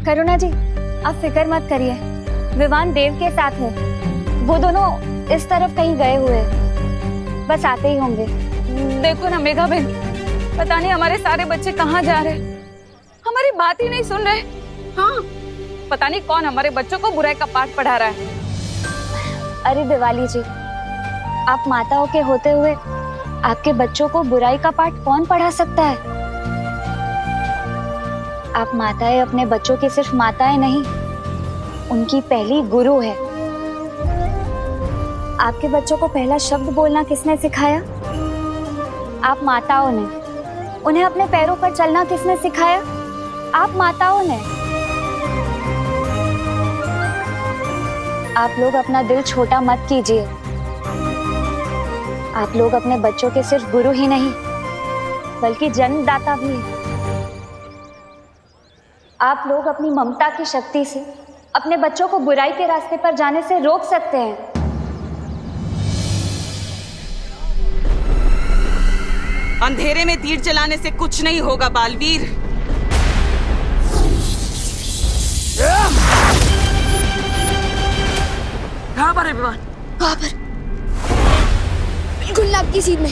करुणा जी, आप फिक्र मत करिए, विवान देव के साथ है। वो दोनों इस तरफ कहीं गए हुए हैं, बस आते ही होंगे। देखो ना मेघा बहन, पता नहीं हमारे सारे बच्चे कहाँ जा रहे, हमारी बात ही नहीं सुन रहे। हाँ, पता नहीं कौन हमारे बच्चों को बुराई का पाठ पढ़ा रहा है। अरे दिवाली जी, आप माताओं के होते हुए आपके बच्चों को बुराई का पाठ कौन पढ़ा सकता है? आप माताएं अपने बच्चों की सिर्फ माताएं नहीं, उनकी पहली गुरु है। आपके बच्चों को पहला शब्द बोलना किसने सिखाया? आप माताओं ने। उन्हें अपने पैरों पर चलना किसने सिखाया? आप माताओं ने। आप लोग अपना दिल छोटा मत कीजिए। आप लोग अपने बच्चों के सिर्फ गुरु ही नहीं, बल्कि जन्मदाता भी हैं। आप लोग अपनी ममता की शक्ति से अपने बच्चों को बुराई के रास्ते पर जाने से रोक सकते हैं। अंधेरे में तीर चलाने से कुछ नहीं होगा बालवीर। कहाँ पर है विमान? वहां पर, बिल्कुल नाक की सीध में।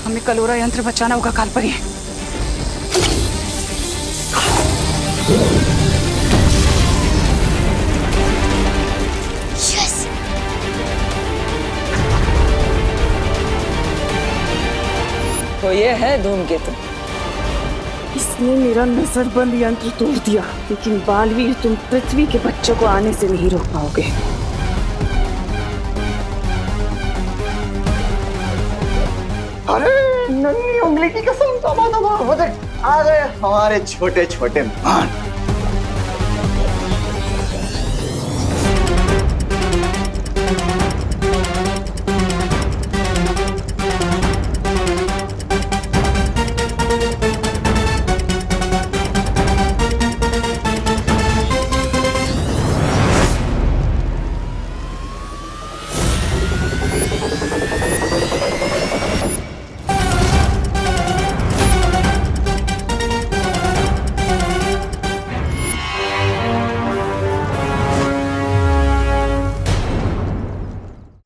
हमें कलोरा यंत्र बचाना होगा कालपरी। यस। तो ये है धूमकेतु। इसने मेरा नजरबंद यंत्र तोड़ दिया, लेकिन बालवीर तुम पृथ्वी के बच्चों को आने से नहीं रोक पाओगे। अरे नन्ही उंगली की कसम, तौबा तौबा, वो देख आ गए हमारे छोटे छोटे मान।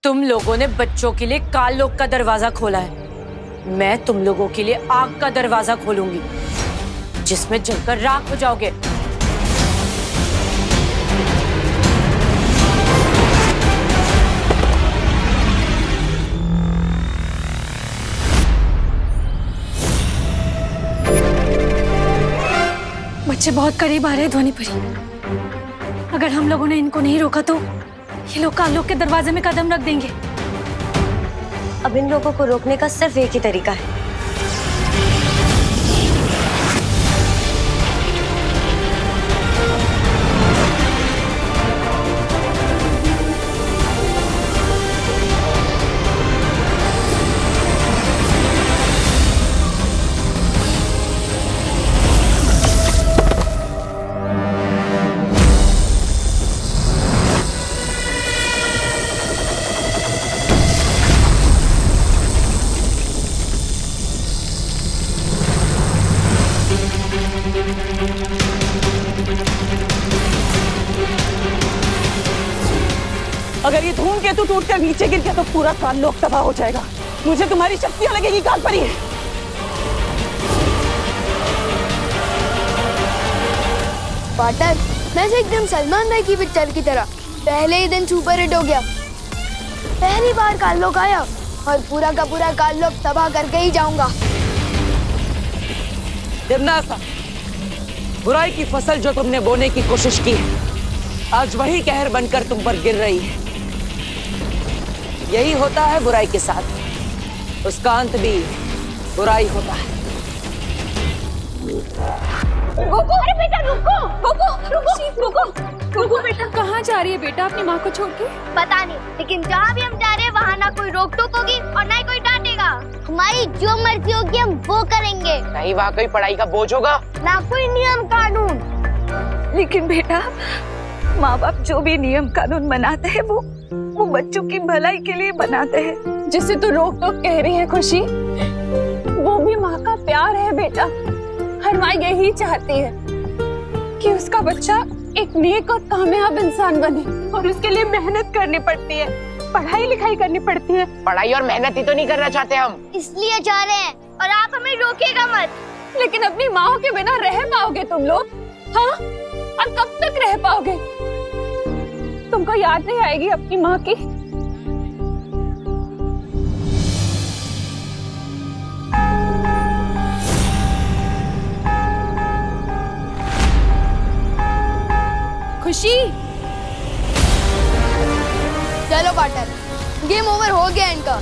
तुम लोगों ने बच्चों के लिए काल लोक का दरवाजा खोला है, मैं तुम लोगों के लिए आग का दरवाजा खोलूंगी, जिसमें जलकर राख हो जाओगे। बच्चे बहुत करीब आ रहे हैं ध्वनि परी। अगर हम लोगों ने इनको नहीं रोका तो ये लोग काल लोक के दरवाजे में कदम रख देंगे। अब इन लोगों को रोकने का सिर्फ एक ही तरीका है। अगर ये धूमकेतु टूटकर नीचे गिर गया तो पूरा काल लोक तबाह हो जाएगा। मुझे तुम्हारी शक्तियां लगेगी काल परी। पार्टनर, मैं से एकदम सलमान भाई की पिक्चर की तरह पहले ही दिन सुपर हिट हो गया। पहली बार काल लोक आया और पूरा का पूरा काल लोक तबाह करके ही जाऊंगा। तिम्नासा, बुराई की फसल जो तुमने बोने की कोशिश की आज वही कहर बनकर तुम पर गिर रही है। यही होता है बुराई के साथ, उसका अंत भी बुराई होता है। गोकू, अरे बेटा रुको, गोकू रुको बेटा। कहाँ जा रही है बेटा अपनी माँ को छोड़ के? पता नहीं, लेकिन जहाँ भी हम जा रहे हैं वहाँ ना कोई रोक टोक होगी और ना ही कोई डांटेगा। हमारी जो मर्जी होगी हम वो करेंगे। नहीं वहाँ कोई पढ़ाई का बोझ होगा, ना कोई नियम कानून। लेकिन बेटा, माँ बाप जो भी नियम कानून बनाते हैं वो बच्चों की भलाई के लिए बनाते हैं। जिसे तू रोक टोक कह रही है खुशी, वो भी माँ का प्यार है बेटा। हर माँ यही चाहती है कि उसका बच्चा एक नेक और कामयाब इंसान बने, और उसके लिए मेहनत करनी पड़ती है, पढ़ाई लिखाई करनी पड़ती है। पढ़ाई और मेहनत ही तो नहीं करना चाहते हम, इसलिए जा रहे हैं और आप हमें रोकेगा मत। लेकिन अपनी माँ के बिना रह पाओगे तुम लोग? हाँ, और कब तक रह पाओगे? तुमको याद नहीं आएगी अपनी माँ की? खुशी, चलो पार्टनर, गेम ओवर हो गया इनका।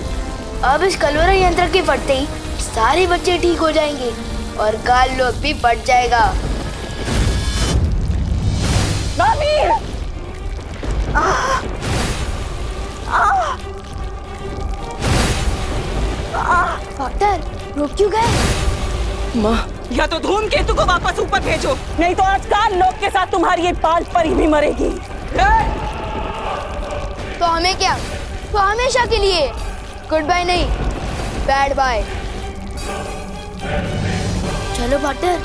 अब इस कलोरा यंत्र के फटते ही सारे बच्चे ठीक हो जाएंगे और काल लोक भी फट जाएगा। डॉक्टर, रुक क्यों गए? माँ, या तो धूमकेतु को वापस ऊपर भेजो, नहीं तो आज काल लोक के साथ तुम्हारी ये पाल परी भी मरेगी। तो हमें क्या? तो हमेशा के लिए गुड बाय नहीं, बैड बाय। चलो पार्टनर।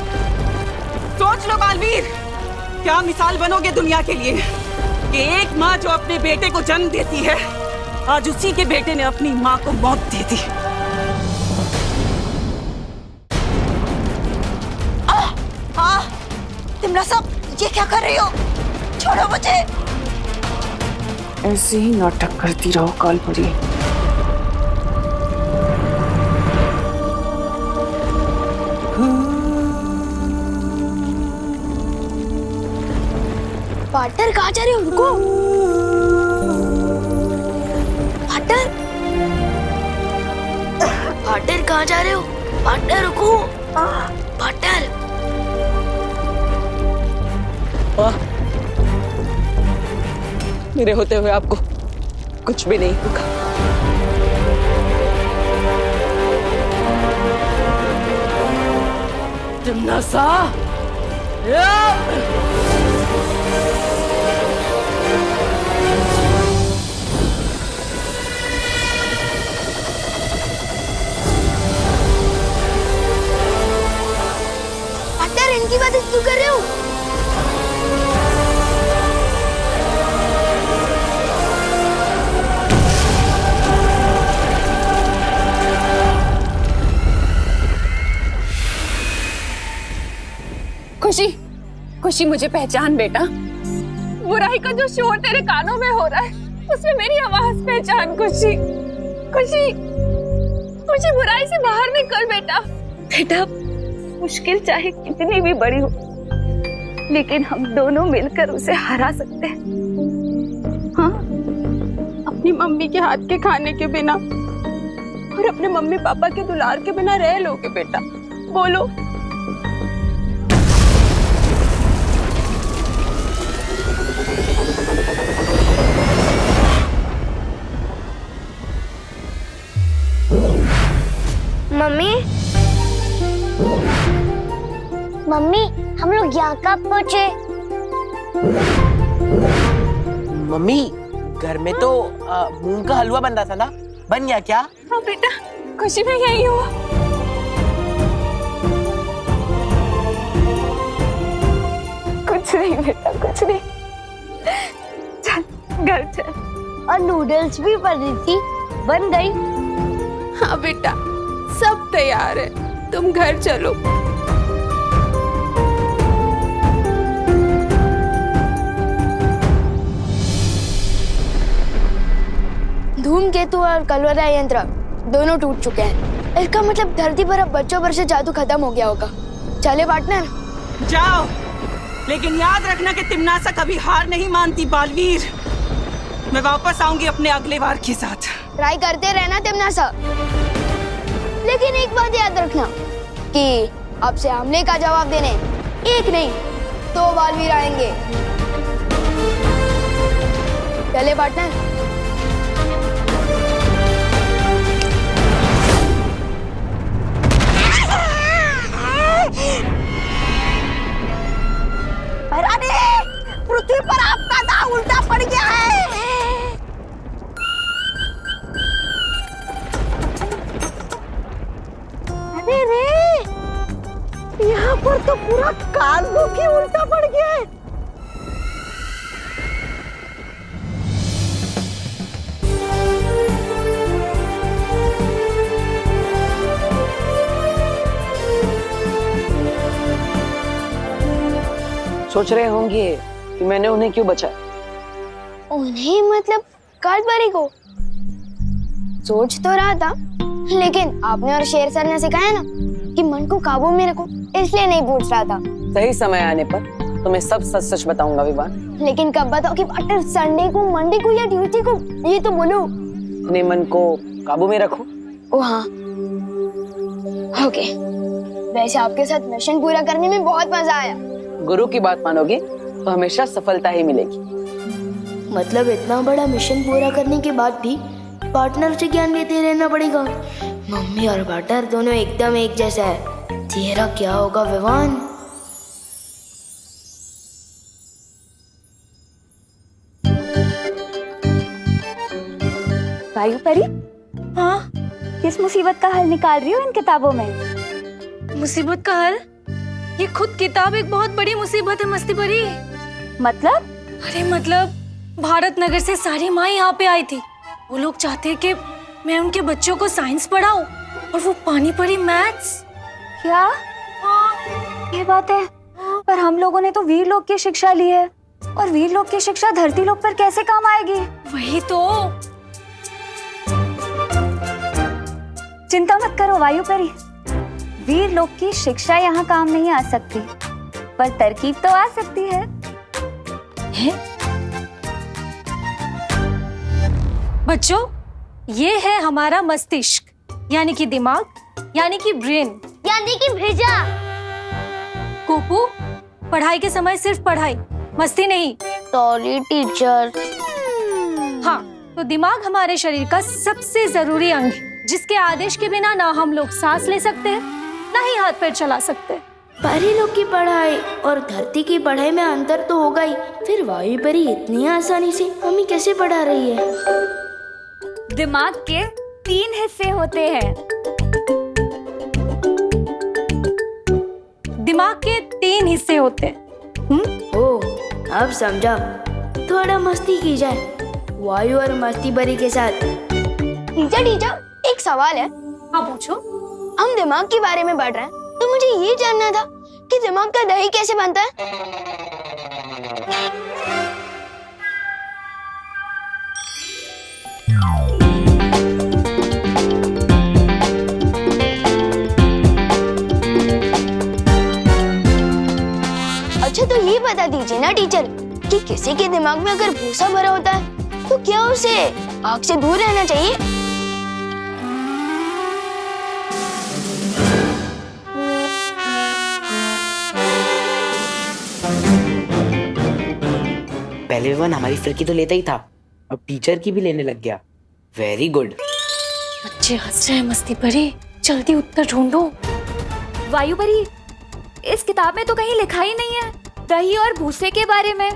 सोच लो बालवीर, क्या मिसाल बनोगे दुनिया के लिए कि एक माँ जो अपने बेटे को जन्म देती है, आज उसी के बेटे ने अपनी माँ को मौत दे दी। तिम्नासा, ये क्या कर रही हो? छोड़ो मुझे। ऐसे ही नाटक करती रहो काल परी। पार्टनर कहाँ जा रहे हो? रुको पार्टनर, पार्टनर कहाँ जा रहे हो? पार्टनर रुको, पार्टनर। मेरे होते हुए आपको कुछ भी नहीं होगा। तिम्नासा, पार्टनर इनकी बात क्यों कर रहे हो? खुशी, खुशी मुझे पहचान बेटा। बुराई का जो शोर तेरे कानों में हो रहा है, उसमें मेरी आवाज पहचान। खुशी, खुशी, मुझे बुराई से बाहर निकल बेटा। बेटा, मुश्किल चाहे कितनी भी बड़ी हो, लेकिन हम दोनों मिलकर उसे हरा सकते हैं। हाँ, अपनी मम्मी के हाथ के खाने के बिना और अपने मम्मी पापा के दुलार के बिना रह लोगे बेटा? बोलो। मम्मी, मम्मी, हम लोग यहाँ कब पहुँचे? मम्मी, घर में तो मूंग का हलवा बन रहा था ना, बन गया क्या? हाँ बेटा, खुशी में यही हुआ। कुछ नहीं बेटा, कुछ नहीं। चल घर चल। और नूडल्स भी बन रही थी, बन गई। हाँ बेटा, सब तैयार है, तुम घर चलो। धूमकेतु और कलवरा यंत्र दोनों टूट चुके हैं। इसका मतलब धरती पर अब बच्चों पर से जादू खत्म हो गया होगा। चले पार्टनर, जाओ, लेकिन याद रखना कि तिमनासा कभी हार नहीं मानती बालवीर। मैं वापस आऊंगी अपने अगले वार के साथ। ट्राई करते रहना तिमनासा, लेकिन एक बात याद रखना कि आपसे हमले का जवाब देने एक नहीं 2 बालवीर आएंगे। चले पार्टनर। अरे पृथ्वी पर आपका दांव उल्टा पड़ गया है। अरे रे, यहाँ पर तो पूरा काललोक ही उल्टा पड़ गया है। सोच रहे होंगे कि मैंने उन्हें क्यों बचाया। उन्हें मतलब कालबरी को? सोच तो रहा था, लेकिन आपने और शेर सर ने सिखाया ना कि मन को काबू में रखो, इसलिए नहीं पूछ रहा था। सही समय आने पर तुम्हें सब सच सच बताऊंगा विवान। लेकिन कब बताओ कि पार्टनर? संडे को, मंडे को या ट्यूसडे को? ये तो बोलो। अपने मन को काबू में रखो। ओ हाँ, ओके। वैसे आपके साथ मिशन पूरा करने में बहुत मजा आया। गुरु की बात मानोगे तो हमेशा सफलता ही मिलेगी। मतलब इतना बड़ा मिशन पूरा करने के बाद भी पार्टनर से ज्ञान लेते रहना पड़ेगा। मम्मी और पार्टनर दोनों एकदम एक जैसा है। तेरा क्या होगा विवान? वायु परी, हाँ, किस मुसीबत का हल निकाल रही हो इन किताबों में? मुसीबत का हल? ये खुद किताब एक बहुत बड़ी मुसीबत है मस्ती परी। मतलब? अरे मतलब भारत नगर से सारी माँ यहाँ पे आई थी। वो लोग चाहते कि मैं उनके बच्चों को साइंस पढ़ाऊं और वो पानी पड़ी मैथ्स। क्या? ये बात है, पर हम लोगों ने तो वीर लोक की शिक्षा ली है, और वीर लोक की शिक्षा धरती लोक पर कैसे काम आएगी? वही तो। चिंता मत करो वायु परी, वीर लोक की शिक्षा यहाँ काम नहीं आ सकती, पर तरकीब तो आ सकती है। बच्चों, ये है हमारा मस्तिष्क, यानी कि दिमाग, यानी कि ब्रेन, यानी कि भेजा। कोपू, पढ़ाई के समय सिर्फ पढ़ाई, मस्ती नहीं। Sorry teacher. हाँ, तो दिमाग हमारे शरीर का सबसे जरूरी अंग है, जिसके आदेश के बिना ना हम लोग सांस ले सकते हैं, ना ही हाथ पैर चला सकते हैं। परी लोग की पढ़ाई और धरती की पढ़ाई में अंतर तो होगा ही, फिर वायु परी इतनी आसानी से हमें कैसे पढ़ा रही है? दिमाग के 3 हिस्से होते हैं। दिमाग के 3 हिस्से होते हैं। ओ, अब समझा। थोड़ा मस्ती की जाए वायु और मस्ती परी के साथ। टीचर, एक सवाल है। हाँ पूछो। हम दिमाग के बारे में पढ़ रहे हैं, तो मुझे ये जानना था कि दिमाग का दही कैसे बनता है? अच्छा तो ये बता दीजिए ना टीचर कि किसी के दिमाग में अगर भूसा भरा होता है तो क्या उसे आग से दूर रहना चाहिए? पहले विवान हमारी फिरकी तो लेता ही था, अब टीचर की भी लेने लग गया। Very good. बच्चे हंस रहे हैं मस्ती परी, जल्दी उत्तर ढूंढो। वायु परी, इस किताब में तो कहीं लिखा ही नहीं है दही और भूसे के बारे में।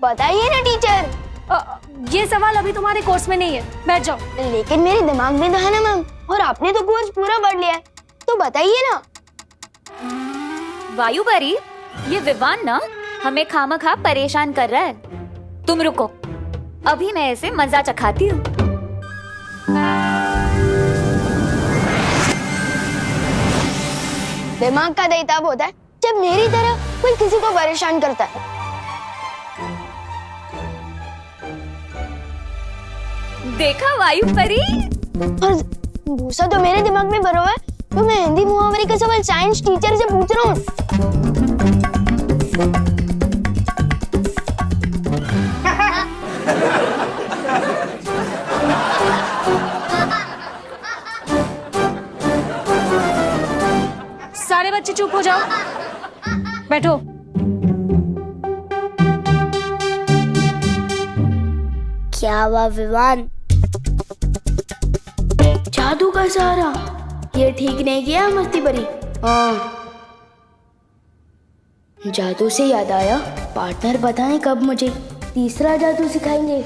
बताइए ना टीचर। ये सवाल अभी तुम्हारे कोर्स में नहीं है, बैठ जाओ। लेकिन मेरे दिमाग में तो है ना मैम, और आपने तो कोर्स पूरा पढ़ लिया है, तो बताइए ना। वायु परी, ये विवान ना हमें खामखा परेशान कर रहा है। तुम रुको, अभी मैं इसे मजा चखाती हूँ। दिमाग का दही तब होता है जब मेरी तरह कोई किसी को परेशान करता है। देखा वायु परी? और भूसा तो मेरे दिमाग में भरा हुआ है, तो मैं हिंदी मुहावरे का सवाल साइंस टीचर से पूछ रहा हूँ। सारे बच्चे चुप हो जाओ, बैठो। क्या हुआ विवान? जादू का सहारा, ये ठीक नहीं किया मस्ती परी। हाँ, जादू से याद आया, पार्टनर बताएं कब मुझे तीसरा जादू सिखाएंगे?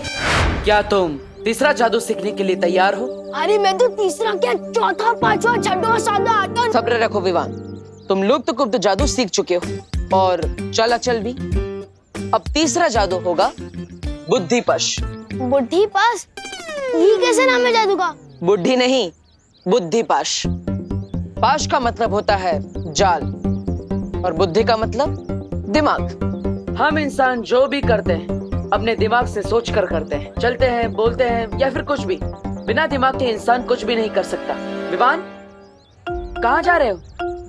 क्या तुम तीसरा जादू सीखने के लिए तैयार हो? अरे मैं तो तीसरा क्या, चौथा, पांचवा, छठवां, सातवां, आठवां। सब्र रखो विवान, तुम लुप्त गुप्त जादू सीख चुके हो और चल भी। अब तीसरा जादू होगा बुद्धिपश। बुद्धिपाश? ये कैसे नाम है जादू का? बुद्धि नहीं, बुद्धिपाश। पाश का मतलब होता है जाल और बुद्धि का मतलब दिमाग। हम इंसान जो भी करते हैं अपने दिमाग से सोच कर करते हैं, चलते हैं, बोलते हैं या फिर कुछ भी। बिना दिमाग के इंसान कुछ भी नहीं कर सकता। विवान, कहाँ जा रहे हो?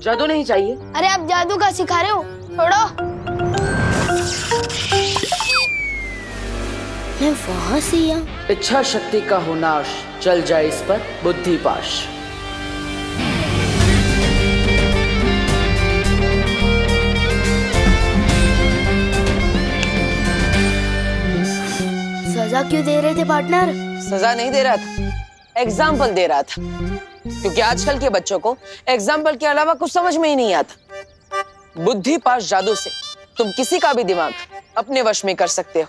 जादू नहीं चाहिए? अरे आप जादू का सिखा रहे हो, छोड़ो। मैं वहाँ से या इच्छा शक्ति का हो नाश, चल जाए इस पर बुद्धिपाश। सजा क्यों दे रहे थे पार्टनर? सजा नहीं दे रहा था, एग्जाम्पल दे रहा था, क्योंकि आजकल के बच्चों को एग्जाम्पल के अलावा कुछ समझ में ही नहीं आता। बुद्धिपाश जादू से तुम किसी का भी दिमाग अपने वश में कर सकते हो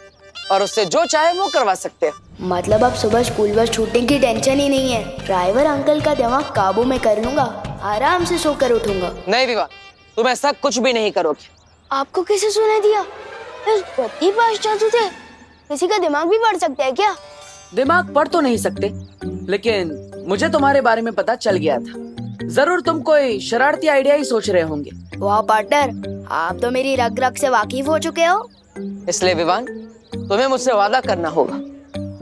और उससे जो चाहे वो करवा सकते हो। मतलब अब सुबह स्कूल बस छूटने की टेंशन ही नहीं है, ड्राइवर अंकल का दिमाग काबू में कर लूंगा, आराम से सोकर उठूंगा। नहीं विवान, तुम ऐसा कुछ भी नहीं करोगे। आपको किसे सुना दिया? इस बुद्धिपाश जादू से किसी का दिमाग भी पढ़ सकते हैं क्या? दिमाग पढ़ तो नहीं सकते, लेकिन मुझे तुम्हारे बारे में पता चल गया था। जरूर तुम कोई शरारती आइडिया ही सोच रहे होंगे। वाह पार्टनर, आप तो मेरी रग रग से वाकिफ हो चुके हो। इसलिए विवान, तुम्हें मुझसे वादा करना होगा,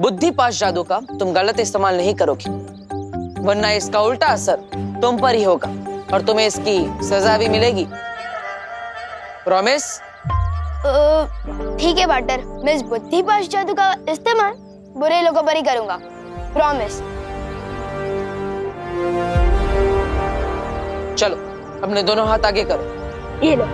बुद्धिपाश जादू का तुम गलत इस्तेमाल नहीं करोगे, वरना इसका उल्टा असर तुम पर ही होगा और तुम्हें इसकी सजा भी मिलेगी। प्रॉमिस? ठीक है पार्टनर, मैं इस बुद्धिपाश जादू का इस्तेमाल बुरे लोगों पर ही करूंगा। प्रॉमिस। चलो, अपने दोनों हाथ आगे करो। ये लो।